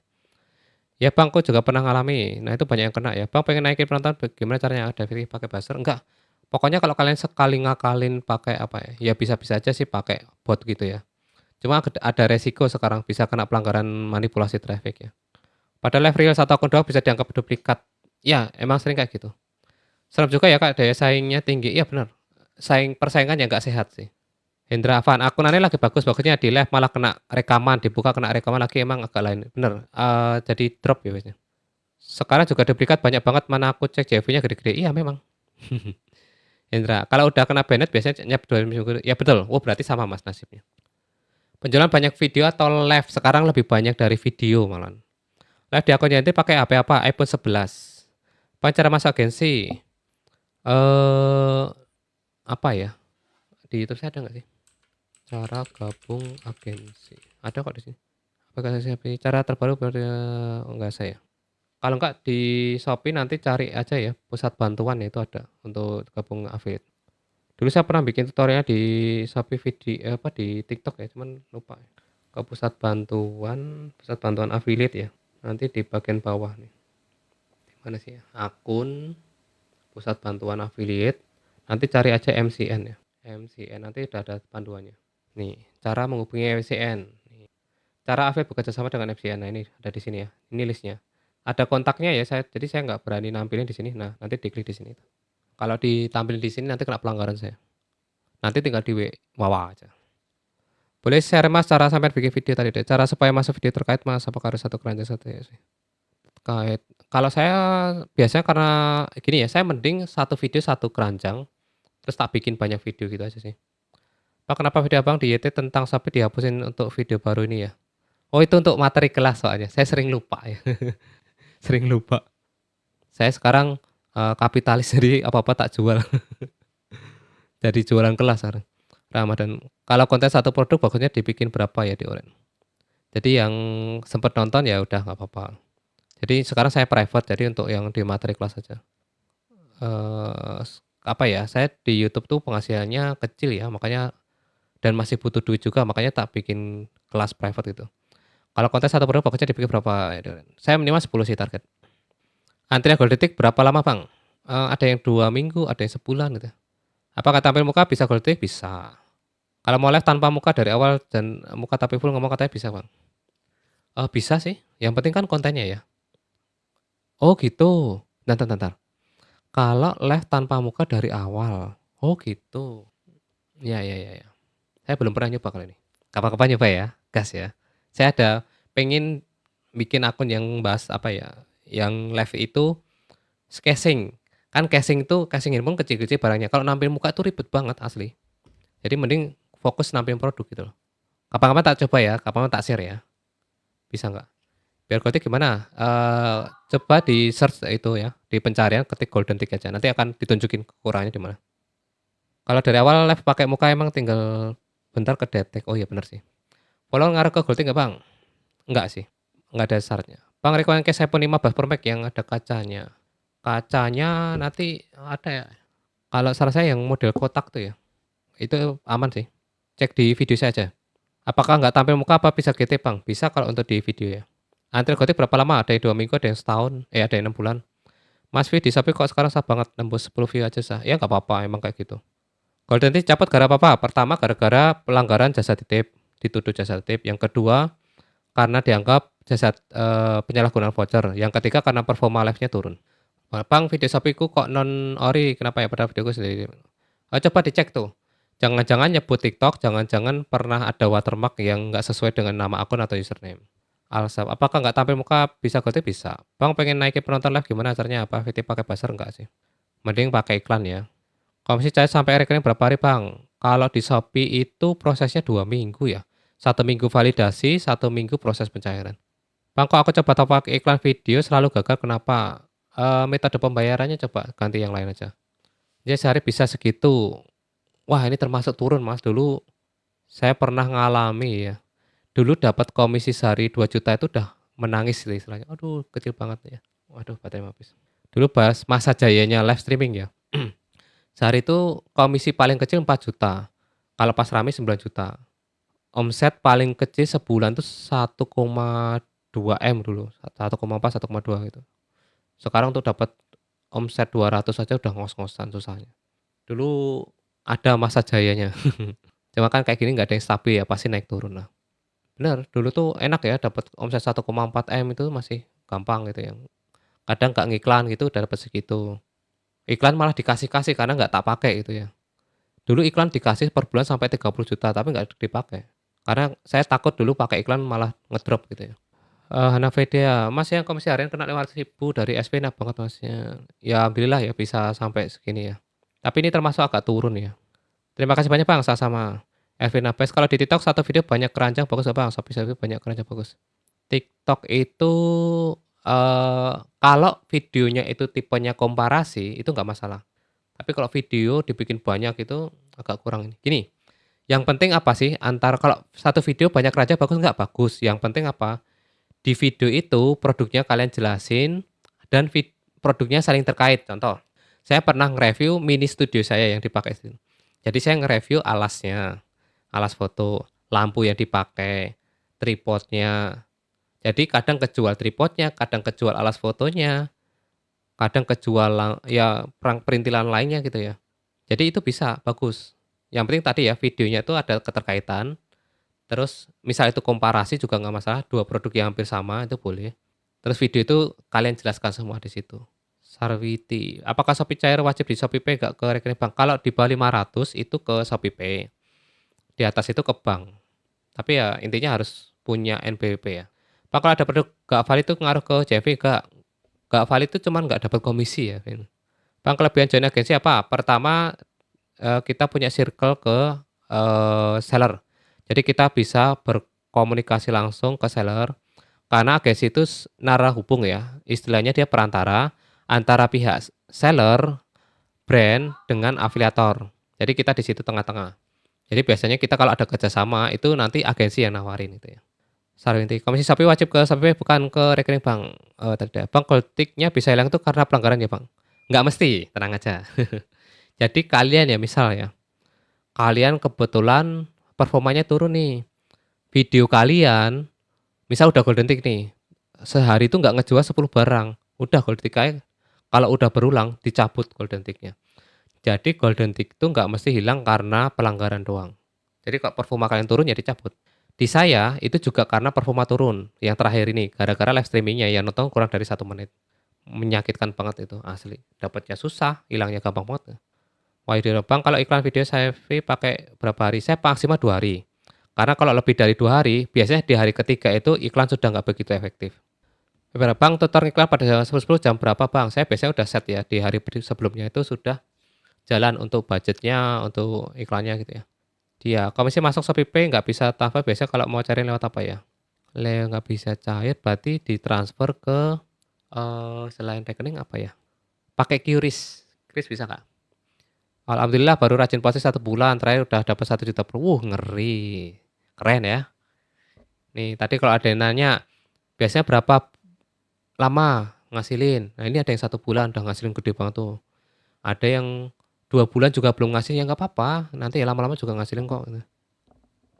Ya Bang, kok juga pernah ngalami. Nah itu banyak yang kena ya. Bang pengen naikin penonton, bagaimana caranya? Ada fitur pakai buzzer? Enggak. Pokoknya kalau kalian sekali ngakalin pakai apa ya? Ya bisa-bisa aja sih pakai bot gitu ya. Cuma ada resiko sekarang bisa kena pelanggaran manipulasi traffic ya. Pada live real satu akun doang bisa dianggap duplikat. Ya, emang sering kayak gitu. Serem juga ya Kak, daya saingnya tinggi. Iya benar. Persaingan yang nggak sehat sih. Hendra Van, akunannya lagi bagus-bagusnya di live malah kena rekaman, dibuka kena rekaman lagi emang agak lain. Bener, jadi drop ya biasanya. Sekarang juga duplikat banyak banget, mana aku cek JV-nya gede-gede. Iya memang. Hendra, kalau udah kena banned biasanya nyap 2 minggu. Ya betul, oh berarti sama mas nasibnya. Penjualan banyak video atau live, sekarang lebih banyak dari video malah. Live di akunnya nanti pakai HP apa? iPhone 11. Apa cara masuk agensi? Apa ya? Di YouTube saya ada nggak sih? Cara gabung agensi. Ada kok di sini. Apakah saya cara terbaru enggak saya. Kalau enggak di Shopee nanti cari aja ya pusat bantuan ya itu ada untuk gabung affiliate. Dulu saya pernah bikin tutorial di Shopee video apa di TikTok ya, cuman lupa. Ke pusat bantuan affiliate ya. Nanti di bagian bawah nih. Di mana sih ya? Akun pusat bantuan affiliate. Nanti cari aja MCN ya. MCN nanti udah ada panduannya. Nih, cara menghubungi MCN. Cara affiliate bekerja sama dengan MCN. Nah, ini ada di sini ya. Ini listnya. Ada kontaknya ya, jadi saya nggak berani nampilin di sini. Nah, nanti diklik di sini. Kalau ditampilin di sini nanti kena pelanggaran saya. Nanti tinggal di bawah aja. Boleh share mas cara sampai bikin video tadi deh. Cara supaya masuk video terkait mas, apakah harus satu keranjang satu ya sih? Terkait. Kalau saya biasanya karena gini ya, saya mending satu video satu keranjang, terus tak bikin banyak video gitu aja sih. Pak, kenapa video abang di YT tentang sapi dihapusin untuk video baru ini ya? Oh itu untuk materi kelas soalnya. Saya sering lupa ya. Sering lupa. Saya sekarang kapitalis jadi apa-apa tak jual. Jadi jualan kelas sekarang. Ramadan. Kalau konten satu produk bagusnya dibikin berapa ya di Oren. Jadi yang sempat nonton ya udah nggak apa-apa. Jadi sekarang saya private jadi untuk yang di materi kelas saja. apa ya, saya di YouTube tuh penghasilannya kecil ya, makanya dan masih butuh duit juga, makanya tak bikin kelas private gitu. Kalau konten satu produk bagusnya dibikin berapa? Saya minimal 10 sih target. Antrian Gold Detik berapa lama, Bang? Ada yang 2 minggu, ada yang sebulan gitu. Apakah tampil muka bisa Gold Detik? Bisa. Kalau mau live tanpa muka dari awal dan muka tapi full ngomong katanya bisa, Bang. Bisa sih, yang penting kan kontennya ya. Oh gitu. Bentar. Kalau live tanpa muka dari awal. Oh gitu. Ya. Saya belum pernah nyoba kali ini. Kapan-kapan nyoba ya, gas ya. Saya ada pengen bikin akun yang bahas apa ya, yang live itu casing. Kan casing handphone kecil-kecil barangnya. Kalau nampil muka itu ribet banget asli. Jadi mending fokus nampilin produk gitu loh. Kapan-kapan tak coba ya, kapan-kapan tak share ya. Bisa nggak? Biar gotik gimana? Coba di search itu ya, di pencarian ketik golden tick aja. Nanti akan ditunjukin kekurangannya di mana. Kalau dari awal live pakai muka emang tinggal bentar kedetek. Oh iya bener sih. Follow ngaruh ke golding nggak bang? Enggak sih, nggak ada syaratnya. Bang rekomen case iPhone 15 Pro Max yang ada kacanya. Kacanya nanti ada ya. Kalau saran saya yang model kotak tuh ya, itu aman sih. Cek di video saya aja. Apakah nggak tampil muka apa bisa GT bang? Bisa kalau untuk di video ya. Antri gotik berapa lama? Ada yang 2 minggu, ada yang setahun, ada yang 6 bulan. Mas V di Shopee kok sekarang sah banget, nembus 10 view aja sah. Ya nggak apa-apa, emang kayak gitu. Golden Tick cabut gara apa? Pertama gara-gara pelanggaran jasa titip, dituduh jasa titip. Yang kedua karena dianggap jasa penyalahgunaan voucher. Yang ketiga karena performa live-nya turun. Bang video Shopee-ku kok non ori, kenapa ya padahal videoku sendiri. Coba dicek tuh. Jangan-jangan nyebut TikTok, jangan-jangan pernah ada watermark yang nggak sesuai dengan nama akun atau username. Alsap, apakah nggak tampil muka bisa gotik? Bisa. Bang pengen naikin penonton live gimana caranya? Apa VT pakai buzzer enggak sih? Mending pakai iklan ya. Komisi cair sampai rekening berapa hari bang? Kalau di Shopee itu prosesnya 2 minggu ya. 1 minggu validasi, 1 minggu proses pencairan. Bang kok aku coba pakai iklan video selalu gagal kenapa? Metode pembayarannya coba ganti yang lain aja. Jadi sehari bisa segitu. Wah ini termasuk turun mas. Dulu saya pernah ngalami ya. Dulu dapat komisi sehari 2 juta itu udah menangis gitu istilahnya. Aduh kecil banget ya. Waduh baterai habis. Dulu bahas masa jayanya live streaming ya. Sehari itu komisi paling kecil 4 juta. Kalau pas rame 9 juta. Omset paling kecil sebulan tuh 1,2 M dulu. 1,4, 1,2 gitu. Sekarang tuh dapat omset 200 aja udah ngos-ngosan susahnya. Dulu ada masa jayanya. Cuma kan kayak gini nggak ada yang stabil ya, pasti naik turun lah. Bener, dulu tuh enak ya dapat omset 1,4 M itu masih gampang gitu ya. Kadang nggak ngiklan gitu udah dapat segitu. Iklan malah dikasih-kasih karena nggak tak pakai gitu ya. Dulu iklan dikasih per bulan sampai 30 juta tapi nggak dipakai. Karena saya takut dulu pakai iklan malah ngedrop gitu ya. Hanavedia, Mas yang komisi harian kena 500.000 dari SP enak banget Masnya. Ya alhamdulillah ya bisa sampai segini ya. Tapi ini termasuk agak turun ya. Terima kasih banyak Bang, sama-sama. Elvin Abes, kalau di TikTok satu video banyak keranjang bagus nggak Bang? Shopee banyak keranjang bagus. TikTok itu kalau videonya itu tipenya komparasi itu nggak masalah. Tapi kalau video dibikin banyak itu agak kurang ini. Gini, yang penting apa sih antara kalau satu video banyak keranjang bagus nggak? Bagus. Yang penting apa? Di video itu produknya kalian jelasin dan produknya saling terkait. Contoh, saya pernah nge-review mini studio saya yang dipakai. Jadi saya nge-review alasnya, alas foto, lampu yang dipakai, tripodnya. Jadi kadang kejual tripodnya, kadang kejual alas fotonya, kadang kejual ya perintilan lainnya gitu ya. Jadi itu bisa bagus. Yang penting tadi ya videonya itu ada keterkaitan. Terus misal itu komparasi juga nggak masalah, dua produk yang hampir sama itu boleh. Terus video itu kalian jelaskan semua di situ. Sarwiti, apakah Shopee cair wajib di ShopeePay gak ke rekening bank? Kalau di bawah 500 itu ke ShopeePay. Di atas itu ke bank. Tapi ya intinya harus punya NPWP ya. Pak kalau ada produk gak valid itu ngaruh ke JV gak valid itu cuman gak dapat komisi ya. Bang kelebihan join agensi apa? Pertama kita punya circle ke seller. Jadi kita bisa berkomunikasi langsung ke seller karena agensi itu narah hubung ya. Istilahnya dia perantara antara pihak seller, brand dengan afiliator. Jadi kita di situ tengah-tengah. Jadi biasanya kita kalau ada kerjasama itu nanti agensi yang nawarin itu ya. Sarwinti, komisi Shopee wajib ke Shopee bukan ke rekening bank. Tidak. Bang, goldtiknya bisa hilang itu karena pelanggaran ya bang? Nggak mesti, tenang aja. Jadi kalian ya misal ya, kalian kebetulan performanya turun nih, video kalian misal udah golden tick nih, sehari itu nggak ngejual 10 barang, udah golden tick aja, kalau udah berulang dicabut golden tick-nya. Jadi golden tick itu nggak mesti hilang karena pelanggaran doang. Jadi kalau performa kalian turun ya dicabut. Di saya itu juga karena performa turun yang terakhir ini gara-gara live streamingnya yang nonton kurang dari 1 menit. Menyakitkan banget itu asli. Dapatnya susah, hilangnya gampang banget. Wah di bang kalau iklan video saya pakai berapa hari? Saya maksimal 2 hari. Karena kalau lebih dari 2 hari, biasanya di hari ketiga itu iklan sudah nggak begitu efektif. Bang, tutor iklan pada jam 10 jam berapa bang? Saya biasanya udah set ya di hari sebelumnya itu sudah jalan untuk budgetnya, untuk iklannya gitu ya. Dia komisi masuk Shopee Pay nggak bisa tambah biasanya kalau mau cari lewat apa ya? Nggak bisa cair berarti ditransfer ke selain rekening apa ya? Pakai QRIS. QRIS bisa nggak? Alhamdulillah baru rajin puasa 1 bulan, terakhir udah dapat 1 juta per. Ngeri. Keren ya. Nih, tadi kalau ada yang nanya, biasanya berapa lama ngasilin? Nah, ini ada yang 1 bulan udah ngasilin gede banget tuh. Ada yang 2 bulan juga belum ngasih, ya nggak apa-apa, nanti ya lama-lama juga ngasilin kok. Gitu.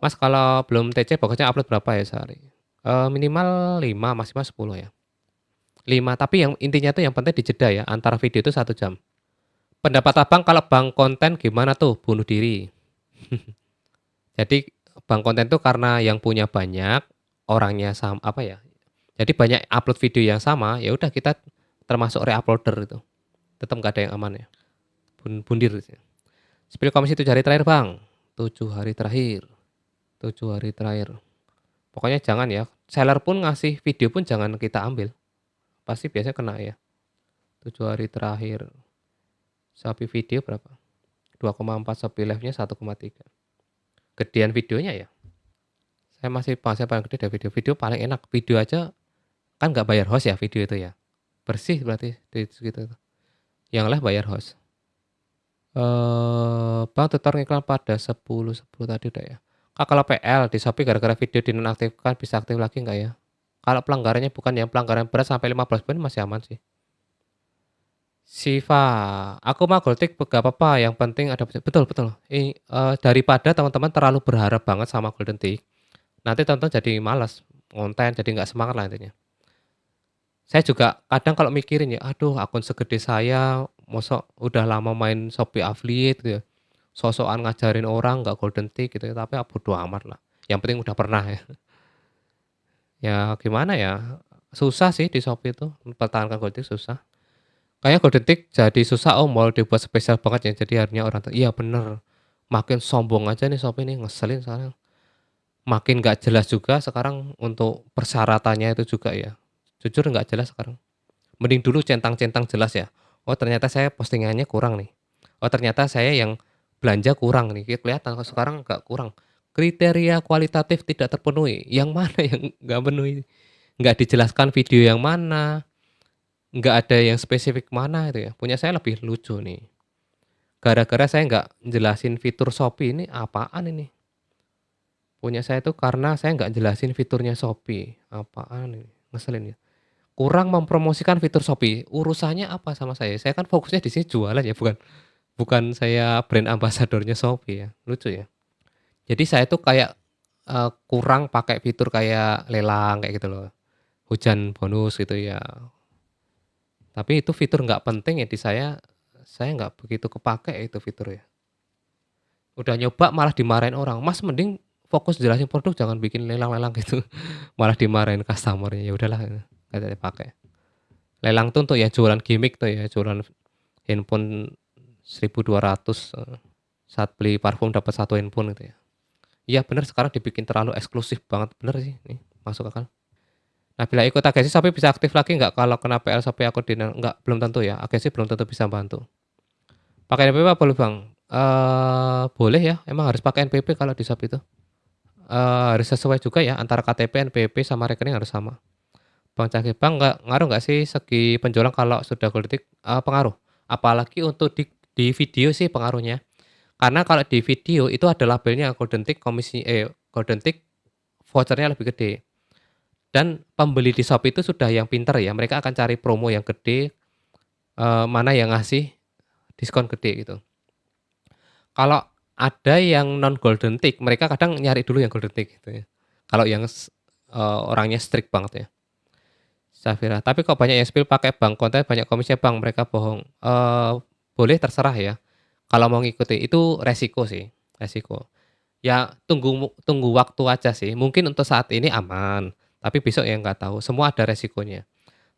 Mas kalau belum TC pokoknya upload berapa ya sehari? Minimal 5, maksimal 10 ya. 5, tapi yang intinya tuh yang penting dijeda ya, antara video itu 1 jam. Pendapat abang kalau bang konten gimana tuh bunuh diri? Jadi bang konten tuh karena yang punya banyak, orangnya sama apa ya? Jadi banyak upload video yang sama, ya udah kita termasuk reuploader itu. Tetap nggak ada yang aman ya. Bundir. Spill komisi 7 hari terakhir bang. 7 hari terakhir. 7 hari terakhir. Pokoknya jangan ya. Seller pun ngasih video pun jangan kita ambil. Pasti biasanya kena ya. 7 hari terakhir. Shopee video berapa? 2,4, Shopee live-nya 1,3. Gedean videonya ya. Saya masih paling gede dari video. Video paling enak. Video aja kan nggak bayar host ya video itu ya. Bersih berarti di segitu. Yang live bayar host. Bang tutor ngiklan pada 10 tadi udah ya. Kak kalau PL di Shopee gara-gara video dinonaktifkan bisa aktif lagi nggak ya? Kalau pelanggarannya bukan yang pelanggaran berat sampai 15 poin masih aman sih. Siva, aku mah Goltik gak apa-apa, yang penting ada betul betul. Daripada teman-teman terlalu berharap banget sama Golden Tick, nanti teman-teman jadi malas konten, jadi nggak semangat lah intinya. Saya juga kadang kalau mikirin ya, aduh akun segede saya, mosok udah lama main Shopee affiliate gitu ya, sok-sokan ngajarin orang nggak Golden Tick gitu ya, tapi bodo amat lah. Yang penting udah pernah ya. Ya gimana ya, susah sih di Shopee itu, mempertahankan Golden Tick susah. Kayaknya Golden Tick jadi susah mau dibuat spesial banget ya, jadi harinya orang iya bener, makin sombong aja nih Shopee nih, ngeselin sekarang. Makin nggak jelas juga sekarang untuk persyaratannya itu juga ya, jujur nggak jelas sekarang. Mending dulu centang-centang jelas ya, oh ternyata saya postingannya kurang nih, oh ternyata saya yang belanja kurang nih, kelihatan kalau sekarang nggak kurang. Kriteria kualitatif tidak terpenuhi, yang mana yang nggak penuhi? Nggak dijelaskan video yang mana, nggak ada yang spesifik mana itu ya. Punya saya lebih lucu nih. Gara-gara saya nggak jelasin fitur Shopee ini apaan ini. Punya saya tuh karena saya nggak jelasin fiturnya Shopee. Apaan ini. Ngeselin ya. Kurang mempromosikan fitur Shopee. Urusannya apa sama saya? Saya kan fokusnya di sini jualan ya, bukan bukan saya brand ambasadornya Shopee ya. Lucu ya. Jadi saya tuh kayak kurang pakai fitur kayak lelang kayak gitu loh. Hujan bonus gitu ya. Tapi itu fitur nggak penting ya di saya nggak begitu kepake itu fitur ya. Udah nyoba malah dimarahin orang, "Mas mending fokus jelasin produk jangan bikin lelang-lelang gitu." Malah dimarahin customer-nya, ya udahlah nggak dipakai. Lelang tuh untuk yang jualan gimmick tuh ya, jualan handphone 1.200 saat beli parfum dapat 1 handphone gitu ya. Iya bener sekarang dibikin terlalu eksklusif banget, bener sih nih, masuk akal. Nah bila ikut agensi Shopee bisa aktif lagi nggak kalau kena PL Shopee akun nggak, belum tentu ya, agensi belum tentu bisa bantu. Pakai NPWP apa boleh bang? Boleh ya, emang harus pakai NPWP kalau di Shopee itu. Harus sesuai juga ya antara KTP, NPWP sama rekening harus sama. Bang Caki, Bang nggak ngaruh nggak sih segi penjualan kalau sudah Golden Tick? Pengaruh. Apalagi untuk di video sih pengaruhnya. Karena kalau di video itu ada labelnya Golden Tick Golden Tick vouchernya lebih gede. Dan pembeli di Shopee itu sudah yang pinter ya, mereka akan cari promo yang gede, mana yang ngasih diskon gede gitu. Kalau ada yang non golden tick, mereka kadang nyari dulu yang golden tick gitu ya. Kalau yang orangnya strict banget ya, Safira. Tapi kok banyak yang spill pakai bank konten banyak komisinya Bang, mereka bohong. Boleh terserah ya, kalau mau ngikuti itu resiko sih, resiko. Ya tunggu tunggu waktu aja sih, mungkin untuk saat ini aman, tapi besok ya nggak tahu, semua ada resikonya.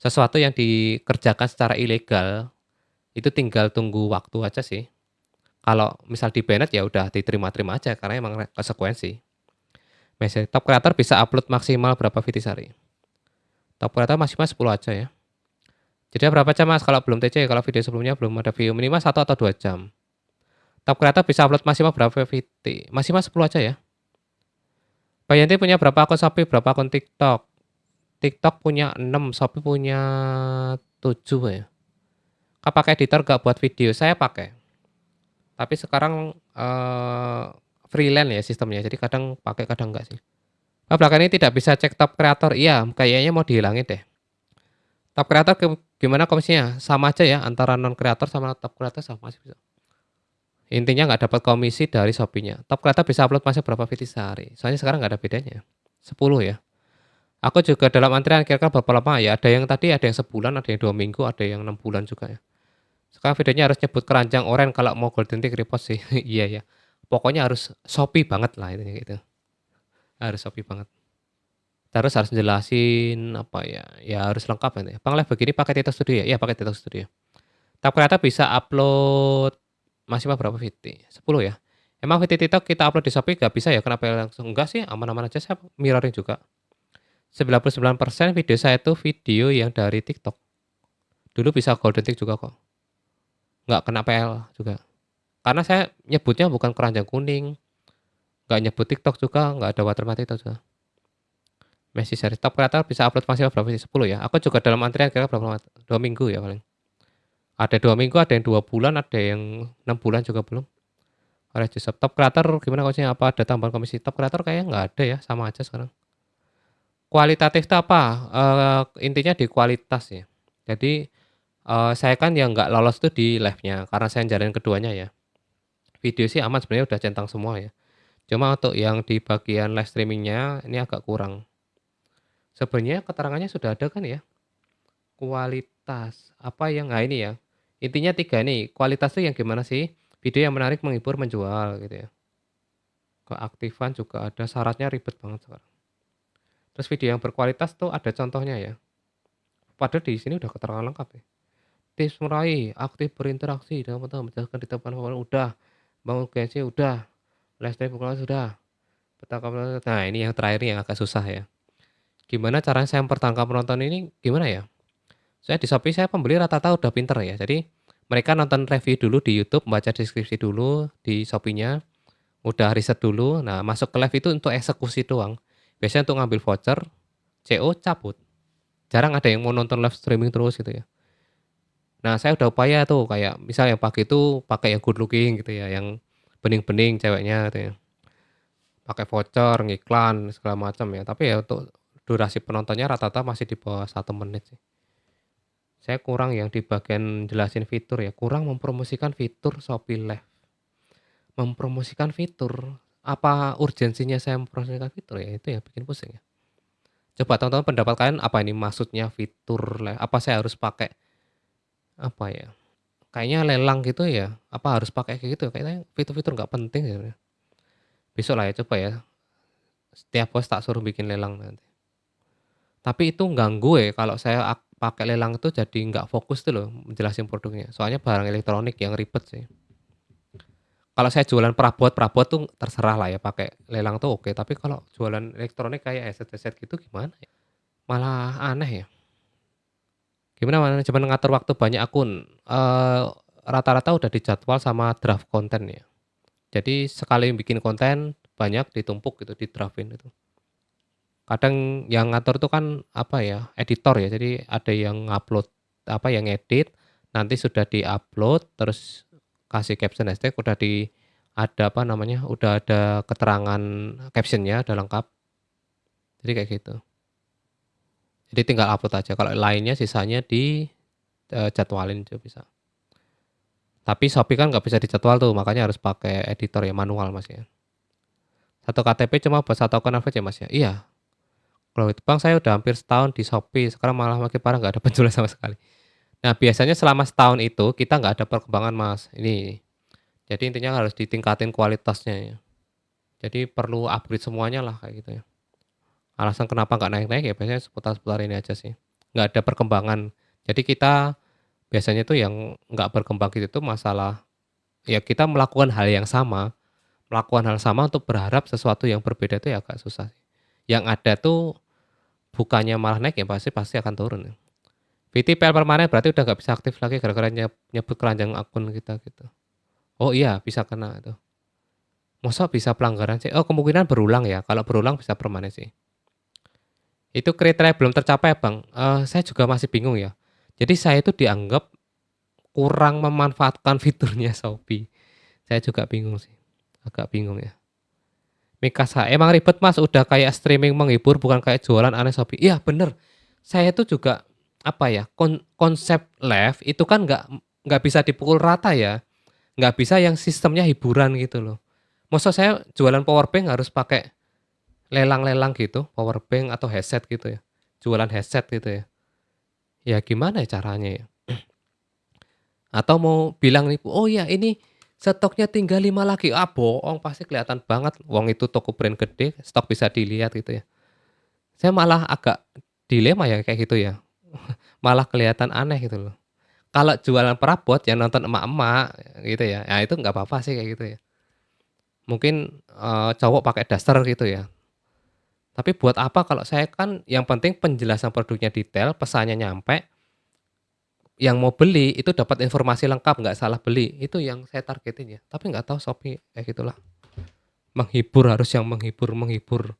Sesuatu yang dikerjakan secara ilegal, itu tinggal tunggu waktu aja sih. Kalau misal di-banned ya udah diterima-terima aja karena emang konsekuensi. Mesej top creator bisa upload maksimal berapa video sehari? Top creator maksimal 10 aja ya. Jadi berapa jam Mas kalau belum TC? Kalau video sebelumnya belum ada view minimal 1 atau 2 jam. Top creator bisa upload maksimal berapa video? Maksimal 10 aja ya. Bayanti punya berapa akun Shopee, berapa akun TikTok? TikTok punya 6, Shopee punya 7 ya. Kak pakai editor gak buat video? Saya pakai. Tapi sekarang freelance ya sistemnya. Jadi kadang pakai kadang enggak sih. Belakangan ini tidak bisa cek top kreator. Iya, kayaknya mau dihilangin deh. Top kreator gimana komisinya? Sama aja ya antara non kreator sama top kreator sama sih bisa. Intinya nggak dapat komisi dari Shopee-nya. Top kreator bisa upload masih berapa video sehari? Soalnya sekarang nggak ada bedanya. 10 ya. Aku juga dalam antrian kira-kira berapa lama ya? Ada yang tadi ada yang sebulan, ada yang 2 minggu, ada yang 6 bulan juga ya. Sekarang videonya harus nyebut keranjang oren kalau mau golden tick repost sih. Iya ya. Pokoknya harus Shopee banget lah itu gitu. Harus Shopee banget. Terus harus jelasin apa ya? Ya harus lengkap nanti. Bang live begini pakai TikTok Studio ya? Iya pakai TikTok Studio. Top Creator bisa upload maksimal berapa video? 10 ya. Emang video TikTok kita upload di Shopee gak bisa ya? Kenapa langsung enggak sih? Aman-aman aja saya mirroring juga. 99% video saya itu video yang dari TikTok. Dulu bisa golden tick juga kok. Nggak kena PL juga. Karena saya nyebutnya bukan keranjang kuning. Nggak nyebut TikTok juga, nggak ada watermark TikTok juga. Messi seri top creator bisa upload maksimal berapa sih? 10 ya. Aku juga dalam antrian kira berapa lama? 2 minggu ya paling. Ada 2 minggu, ada yang 2 bulan, ada yang 6 bulan juga belum. Oleh Joseph, top creator gimana komisinya? Apa ada tambahan komisi? Top creator kayaknya nggak ada ya, sama aja sekarang. Kualitatif itu apa? Intinya di kualitas ya. Jadi saya kan yang nggak lolos tuh di live-nya karena saya jalanin keduanya ya. Video sih aman sebenarnya udah centang semua ya. Cuma untuk yang di bagian live streamingnya ini agak kurang. Sebenarnya keterangannya sudah ada kan ya? Kualitas, apa yang nah ini ya, intinya 3 nih, kualitas tuh yang gimana sih? Video yang menarik, menghibur, menjual gitu ya. Keaktifan juga ada, syaratnya ribet banget sekarang. Terus video yang berkualitas tuh ada contohnya ya. Padahal di sini udah keterangan lengkap ya. Tips meraih, aktif berinteraksi dengan teman menjelaskan di depan favorit udah, bangun gengsi udah, live stream berkualitas sudah. Nah ini yang terakhir yang agak susah ya. Gimana caranya saya mempertangkap penonton ini gimana ya? Saya di Shopee saya pembeli rata-rata udah pinter ya. Jadi mereka nonton review dulu di YouTube, baca deskripsi dulu di Shopee-nya, udah riset dulu. Nah, masuk ke live itu untuk eksekusi doang. Biasanya untuk ngambil voucher, CO cabut. Jarang ada yang mau nonton live streaming terus gitu ya. Nah, saya udah upaya tuh kayak misal yang pagi itu pakai yang good looking gitu ya, yang bening-bening ceweknya gitu ya. Pakai voucher, ngiklan segala macam ya. Tapi ya untuk durasi penontonnya rata-rata masih di bawah 1 menit sih. Saya kurang yang di bagian jelasin fitur ya, kurang mempromosikan fitur Shopee Live. Mempromosikan fitur, apa urgensinya saya mempromosikan fitur ya, itu yang bikin pusing ya. Coba teman-teman pendapat kalian apa ini maksudnya fitur live, apa saya harus pakai, apa ya, kayaknya lelang gitu ya, apa harus pakai kayak gitu, kayaknya fitur-fitur nggak penting sebenarnya. Besok lah ya coba ya, setiap bos tak suruh bikin lelang nanti. Tapi itu ganggu ya kalau saya pakai lelang itu jadi nggak fokus tuh loh menjelasin produknya, soalnya barang elektronik yang ribet sih. Kalau saya jualan perabot tuh terserah lah ya pakai lelang tuh oke, tapi kalau jualan elektronik kayak headset-headset gitu gimana ya? Malah aneh ya. Gimana manajemen ngatur waktu banyak akun? Rata-rata udah dijadwal sama draft konten ya. Jadi sekali bikin konten banyak ditumpuk gitu, di-draft-in itu. Kadang yang ngatur tuh kan apa ya, editor ya. Jadi ada yang ngupload apa yang edit, nanti sudah di-upload terus kasih caption hashtag udah ada apa namanya, udah ada keterangan caption-nya udah lengkap. Jadi kayak gitu. Jadi tinggal upload aja, kalau lainnya sisanya di jadwalin juga bisa. Tapi Shopee kan nggak bisa dijadwal tuh, makanya harus pakai editor ya, manual, Mas, ya. Satu KTP cuma buat satu akun average ya, Mas, ya? Iya. Kalau itu Bang, saya udah hampir setahun di Shopee, sekarang malah makin parah nggak ada penjualan sama sekali. Nah, biasanya selama setahun itu kita nggak ada perkembangan, Mas. Ini, jadi intinya harus ditingkatin kualitasnya ya. Jadi perlu upgrade semuanya lah kayak gitu ya. Alasan kenapa nggak naik-naik ya biasanya seputar-seputar ini aja sih. Nggak ada perkembangan. Jadi kita biasanya tuh yang nggak berkembang gitu tuh masalah ya kita melakukan hal sama untuk berharap sesuatu yang berbeda itu ya agak susah. Yang ada tuh bukannya malah naik ya pasti pasti akan turun ya. VTPL permanen berarti udah nggak bisa aktif lagi gara-gara nyebut keranjang akun kita gitu. Oh iya bisa kena itu. Masa bisa pelanggaran sih? Oh kemungkinan berulang ya. Kalau berulang bisa permanen sih. Itu kriteria belum tercapai Bang. Saya juga masih bingung ya. Jadi saya itu dianggap kurang memanfaatkan fiturnya Shopee. Saya juga bingung sih. Agak bingung ya. Mikasa, emang ribet Mas, udah kayak streaming menghibur bukan kayak jualan aneh Shopee. Iya bener, saya tuh juga apa ya, konsep live itu kan nggak bisa dipukul rata ya, nggak bisa yang sistemnya hiburan gitu loh. Masa saya jualan powerbank harus pakai lelang-lelang gitu, powerbank atau headset gitu ya, jualan headset gitu ya. Ya gimana ya caranya ya? Atau mau bilang nih, "Oh ya ini stoknya tinggal 5 lagi." Ah bohong, pasti kelihatan banget, wong itu toko brand gede, stok bisa dilihat gitu ya. Saya malah agak dilema ya kayak gitu ya, malah kelihatan aneh gitu loh. Kalau jualan perabot yang nonton emak-emak gitu ya, ya itu nggak apa-apa sih kayak gitu ya. Mungkin, cowok pakai daster gitu ya. Tapi buat apa kalau saya kan yang penting penjelasan produknya detail, pesannya nyampe, yang mau beli itu dapat informasi lengkap, nggak salah beli, itu yang saya targetin ya. Tapi nggak tahu Shopee kayak gitulah, menghibur harus yang menghibur-menghibur.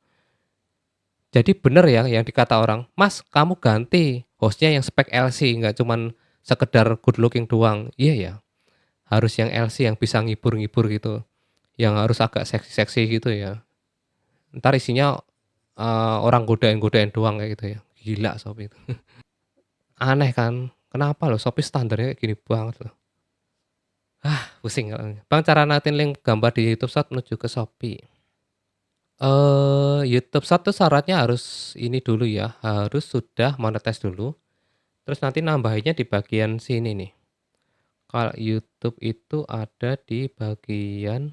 Jadi bener ya yang dikata orang, "Mas kamu ganti host-nya yang spek LC, nggak cuman sekedar good looking doang." Iya ya, harus yang LC yang bisa ngibur-ngibur gitu, yang harus agak seksi-seksi gitu ya. Entar isinya, orang godain-godain doang kayak gitu ya. Gila Shopee itu. Aneh kan, kenapa loh Shopee standarnya kayak gini banget loh. Pusing kalau ini. Bang, cara natin link gambar di YouTube Shop menuju ke Shopee. YouTube Shop tuh syaratnya harus ini dulu ya, harus sudah monetize dulu, terus nanti nambahinnya di bagian sini nih. Kalau YouTube itu ada di bagian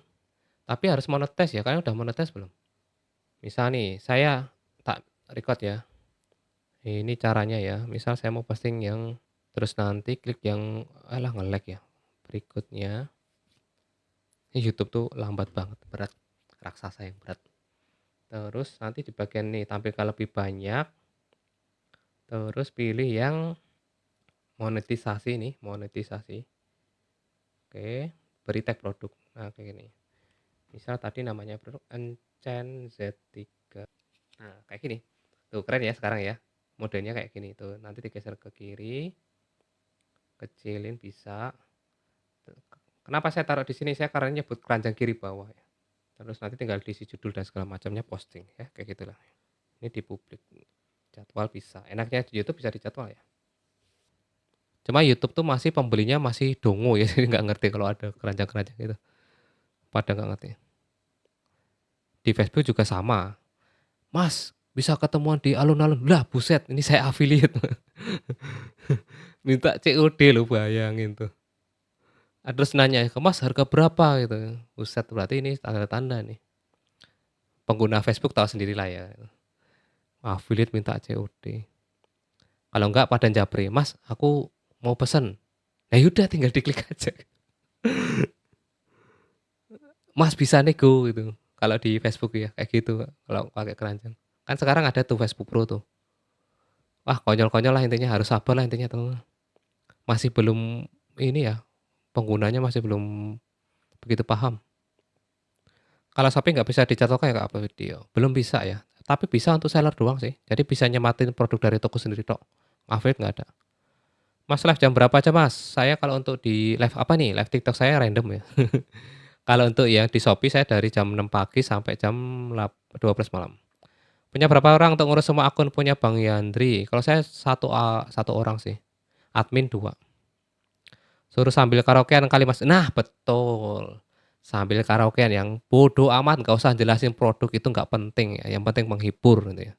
tapi harus monetize ya, kalian udah monetize belum? Misal nih, saya tak record ya, ini caranya ya, misal saya mau posting yang terus nanti klik yang alah nge-lag ya, berikutnya. Ini YouTube tuh lambat banget, berat, raksasa yang berat. Terus nanti di bagian nih tampilkan lebih banyak, terus pilih yang monetisasi nih, monetisasi. Oke, beri tag produk. Nah, kayak gini. Misal tadi namanya produk Encen Z3. Nah, kayak gini. Tuh, keren ya sekarang ya. Modenya kayak gini tuh. Nanti digeser ke kiri, kecilin bisa. Kenapa saya taruh di sini? Saya karena nyebut keranjang kiri bawah ya. Terus nanti tinggal diisi judul dan segala macamnya posting ya, kayak gitulah. Ini di publik. Jadwal bisa. Enaknya di YouTube bisa dijadwal ya. Cuma YouTube tuh masih pembelinya masih dongo ya, jadi nggak ngerti kalau ada keranjang-keranjang gitu. Pada nggak ngerti. Di Facebook juga sama. Mas, bisa ketemuan di alun-alun. Lah, buset, ini saya affiliate. Minta COD loh, bayangin tuh. Terus nanya ke Mas harga berapa gitu. Buset, berarti ini tanda-tanda nih. Pengguna Facebook tahu sendiri lah ya. Affiliate minta COD. Kalau enggak pada japri, Mas, aku mau pesen. Nah yaudah tinggal diklik aja. Mas bisa nego gitu. Kalau di Facebook ya kayak gitu kalau pakai keranjang. Kan sekarang ada tuh Facebook Pro tuh. Wah, konyol-konyol lah intinya, harus sabar lah intinya teman. Masih belum ini ya, penggunanya masih belum begitu paham. Kalau Shopee nggak bisa dicatokkan ya Kak, apa video? Belum bisa ya, tapi bisa untuk seller doang sih. Jadi bisa nyematin produk dari toko sendiri tok. Affiliate nggak ada. Mas live jam berapa aja Mas? Saya kalau untuk di live apa nih? Live TikTok saya random ya. Kalau untuk yang di Shopee saya dari jam 6 pagi sampai jam 12 malam. Punya berapa orang untuk ngurus semua akun punya Bang Yandri? Kalau saya satu orang sih. Admin 2. Suruh sambil karaokean kali, Mas. Nah, betul. Sambil karaokean yang bodo amat nggak usah jelasin produk itu nggak penting ya, yang penting menghibur gitu ya.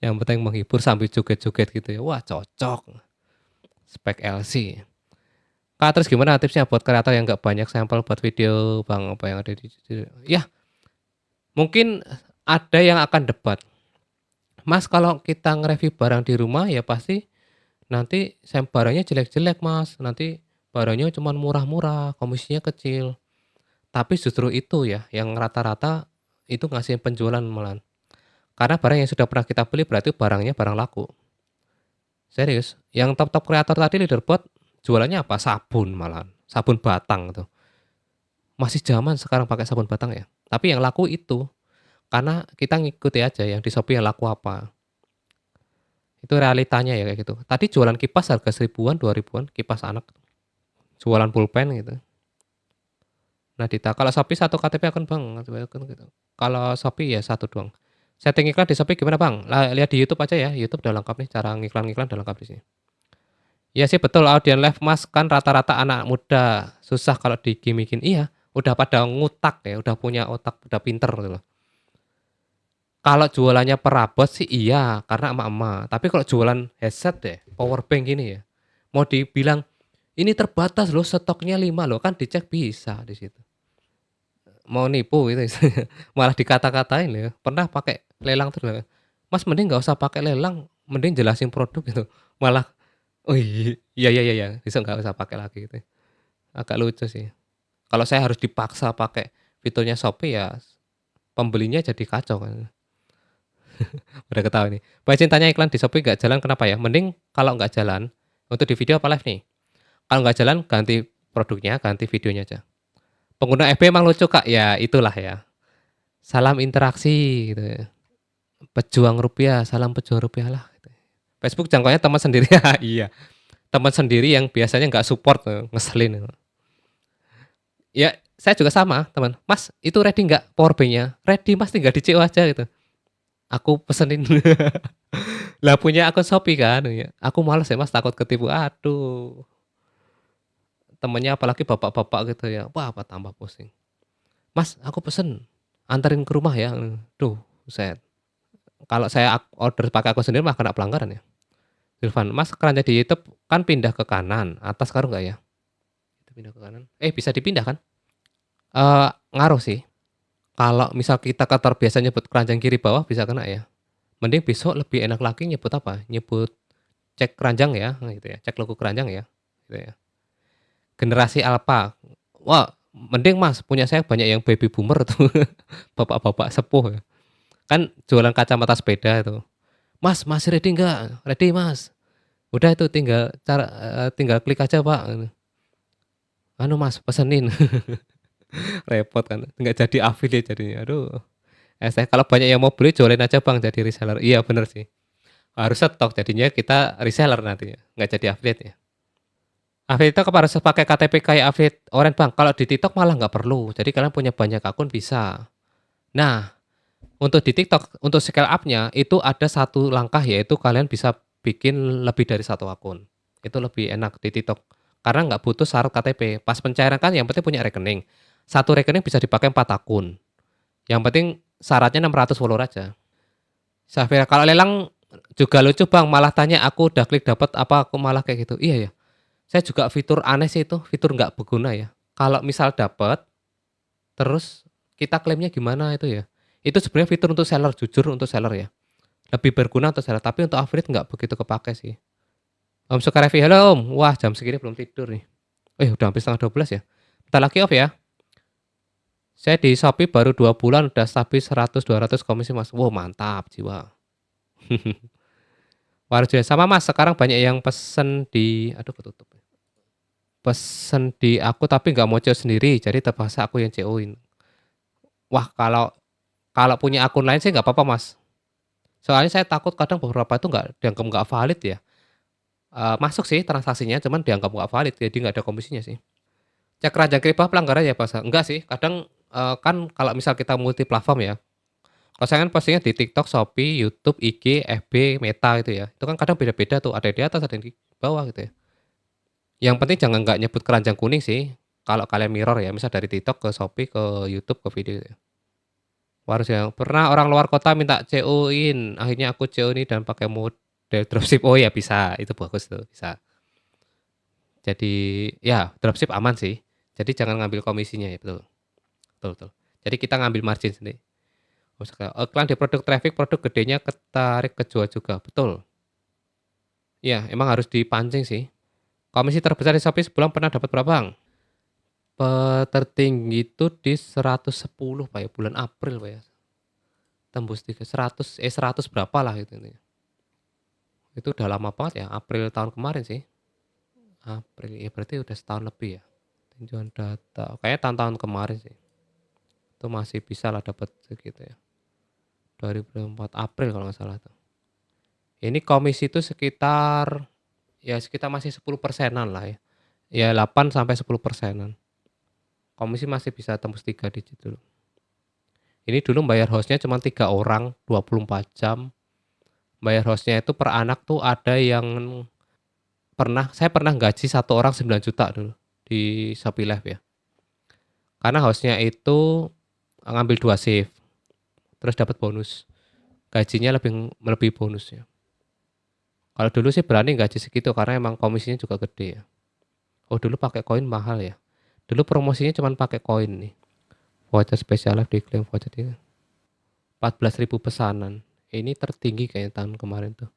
Yang penting menghibur sambil joget-joget gitu ya. Wah, cocok. Spek LC. Kak, terus gimana tipsnya buat kreator yang nggak banyak sampel buat video, Bang, apa yang ada ya, mungkin ada yang akan debat, "Mas, kalau kita nge-review barang di rumah ya pasti nanti barangnya jelek-jelek, Mas, nanti barangnya cuman murah-murah, komisinya kecil." Tapi justru itu ya, yang rata-rata itu ngasih penjualan malahan. Karena barang yang sudah pernah kita beli berarti barangnya barang laku. Serius, yang top-top kreator tadi leaderboard jualannya apa? Sabun malahan, sabun batang tuh. Masih zaman sekarang pakai sabun batang ya. Tapi yang laku itu, karena kita ngikuti aja yang di Shopee yang laku apa. Itu realitanya ya kayak gitu. Tadi jualan kipas harga 1.000-an, 2.000-an, kipas anak. Jualan pulpen gitu. Nah, kalau Shopee satu KTP akun, Bang, gitu. Kalau Shopee ya satu doang. Setting iklan di Shopee gimana, Bang? Lihat di YouTube aja ya. YouTube udah lengkap nih, cara ngiklan-ngiklan udah lengkap di sini. Iya sih betul, audiens live Mas kan rata-rata anak muda, susah kalau digimikin. Iya, udah pada ngutak ya, udah punya otak, udah pinter gitu loh. Kalau jualannya perabot sih iya, karena emak-emak. Tapi kalau jualan headset deh, power bank gini ya, mau dibilang ini terbatas loh, stoknya 5 loh, kan dicek bisa di situ. Mau nipu itu malah dikata-katain ya. Pernah pakai lelang terus, "Mas mending nggak usah pakai lelang, mending jelasin produk," gitu. Malah, "Oh iya iya iya iya, besok nggak usah pakai lagi," gitu. Agak lucu sih. Kalau saya harus dipaksa pakai fiturnya Shopee ya pembelinya jadi kacau kan. Udah ketawa nih. Mbak Cintanya iklan di Shopee nggak jalan kenapa ya? Mending kalau nggak jalan, untuk di video apa live nih? Kalau nggak jalan ganti produknya, ganti videonya aja. Pengguna FB emang lucu Kak, ya itulah ya. Salam interaksi gitu ya. Pejuang rupiah, salam pejuang rupiah lah. Gitu. Facebook jangkauannya teman sendiri, iya. Teman sendiri yang biasanya nggak support, ngeselin. Ya, saya juga sama teman. Mas, itu ready nggak powerbanknya? Ready mas, tinggal di CO aja gitu. Aku pesenin. Lah punya akun Shopee kan, ya. Aku males ya mas, takut ketipu. Aduh, temennya apalagi bapak-bapak gitu ya. Wah, apa tambah pusing. Mas, aku pesen, anterin ke rumah ya. Duh, set. Kalau saya order pakai akun sendiri mah kena pelanggaran ya. Irfan, mas keranjang di YouTube kan pindah ke kanan, atas ngaruh nggak ya? Itu pindah ke kanan. Bisa dipindah kan? Ngaruh sih. Kalau misal kita terbiasa nyebut keranjang kiri bawah bisa kena ya. Mending besok lebih enak lagi nyebut apa? Nyebut cek keranjang ya, gitu ya. Cek logo keranjang ya, gitu ya. Generasi alpha. Wah, mending Mas punya saya banyak yang baby boomer tuh. Bapak-bapak sepuh ya. Kan jualan kacamata sepeda itu. Mas, masih ready enggak? Ready, Mas. Udah itu tinggal klik aja, Pak. Anu Mas, pesenin. Repot kan. Enggak jadi affiliate jadinya. Aduh. Kalau banyak yang mau beli jualin aja Bang jadi reseller. Iya bener sih. Harus stok jadinya kita reseller nantinya, nggak jadi affiliate ya. Affiliate itu harus pakai KTP kayak affiliate Orange Bang. Kalau di TikTok malah nggak perlu. Jadi kalian punya banyak akun bisa. Nah, untuk di TikTok untuk scale up-nya itu ada satu langkah yaitu kalian bisa bikin lebih dari satu akun. Itu lebih enak di TikTok. Karena nggak butuh syarat KTP. Pas pencairan kan yang penting punya rekening. Satu rekening bisa dipakai 4 akun. Yang penting syaratnya 600 follower aja. Safira, kalau lelang juga lucu Bang, malah tanya aku udah klik dapat apa aku malah kayak gitu. Iya ya. Saya juga fitur aneh sih itu, fitur nggak berguna ya. Kalau misal dapat, terus kita klaimnya gimana itu ya. Itu sebenarnya fitur untuk seller, jujur untuk seller ya. Lebih berguna untuk seller, tapi untuk affiliate nggak begitu kepake sih. Om suka review, halo Om. Wah jam segini belum tidur nih. Udah hampir setengah 12 ya. Bentar lagi off ya. Saya di Shopee baru 2 bulan udah stabil 100-200 komisi mas. Wow mantap jiwa. Warjo sama mas, sekarang banyak yang pesen di, aduh ketutup. Pesen di aku tapi nggak mau CO sendiri, jadi terpaksa aku yang CO-in. Wah kalau kalau punya akun lain sih nggak apa-apa mas. Soalnya saya takut kadang beberapa itu nggak dianggap nggak valid ya. Masuk sih transaksinya, cuman dianggap nggak valid, jadi nggak ada komisinya sih. Cek Raja Kripa pelanggaran ya pas? Enggak sih, kadang kan kalau misal kita multi platform ya. Kalau saya kan postingnya di TikTok, Shopee, YouTube, IG, FB, Meta gitu ya. Itu kan kadang beda-beda tuh, ada yang di atas, ada yang di bawah gitu ya. Yang penting jangan nggak nyebut keranjang kuning sih, kalau kalian mirror ya, misal dari TikTok ke Shopee, ke YouTube, ke video ya. Harus yang pernah orang luar kota minta CO-in, akhirnya aku CO ini dan pakai model dropship. Oh ya bisa, itu bagus tuh, bisa. Jadi ya dropship aman sih. Jadi jangan ngambil komisinya ya, betul. Betul, betul. Jadi kita ngambil margin sendiri. Misalkan iklan di produk traffic, produk gedenya ketarik kejual juga, betul. Iya, emang harus dipancing sih. Komisi terbesar di Shopee sebulan pernah dapat berapa, Bang? Tertinggi itu di 110 Pak ya, bulan April Pak ya. Tembus 100 berapa lah gitu intinya. Itu udah lama banget ya, April tahun kemarin sih. April, ya berarti udah setahun lebih ya. Tinjauan data, kayaknya tahun-tahun kemarin sih. Itu masih bisa lah dapat segitu ya. 2024 April kalau nggak salah tuh. Ini komisi itu sekitar masih 10%-an lah ya. Ya 8 sampai 10%-an. Komisi masih bisa tembus 3 digit dulu. Ini dulu bayar hostnya cuma 3 orang, 24 jam. Bayar hostnya itu per anak tuh ada yang saya pernah gaji satu orang 9 juta dulu di Shopee Live ya. Karena hostnya itu ngambil 2 shift, terus dapat bonus. Gajinya lebih bonusnya. Kalau dulu sih berani gaji segitu karena emang komisinya juga gede ya. Oh dulu pakai koin mahal ya. Dulu promosinya cuma pakai koin nih. Voucher spesial live diklaim voucher itu 14.000 pesanan. Ini tertinggi kayaknya tahun kemarin tuh.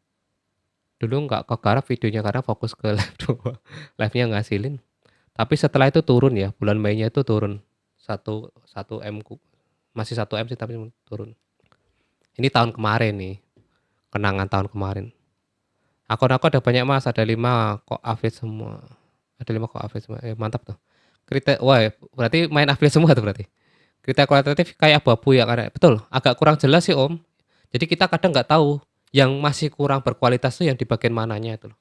Dulu nggak kegarap videonya karena fokus ke live doang. Live-nya ngasilin. Tapi setelah itu turun ya, bulan Mei-nya itu turun. 1 M masih 1 M sih tapi turun. Ini tahun kemarin nih. Kenangan tahun kemarin. Akun aku ada banyak Mas, ada 5 kok affiliate semua. Ada 5 kok affiliate semua. Mantap tuh. Wah, berarti main affiliate semua tuh berarti. Kriteria kualitatif kayak abu-abu ya karena betul, agak kurang jelas sih Om. Jadi kita kadang nggak tahu yang masih kurang berkualitas tuh yang di bagian mananya itu loh.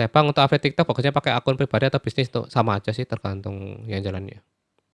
Bang untuk affiliate TikTok bagusnya pakai akun pribadi atau bisnis tuh sama aja sih tergantung yang jalannya.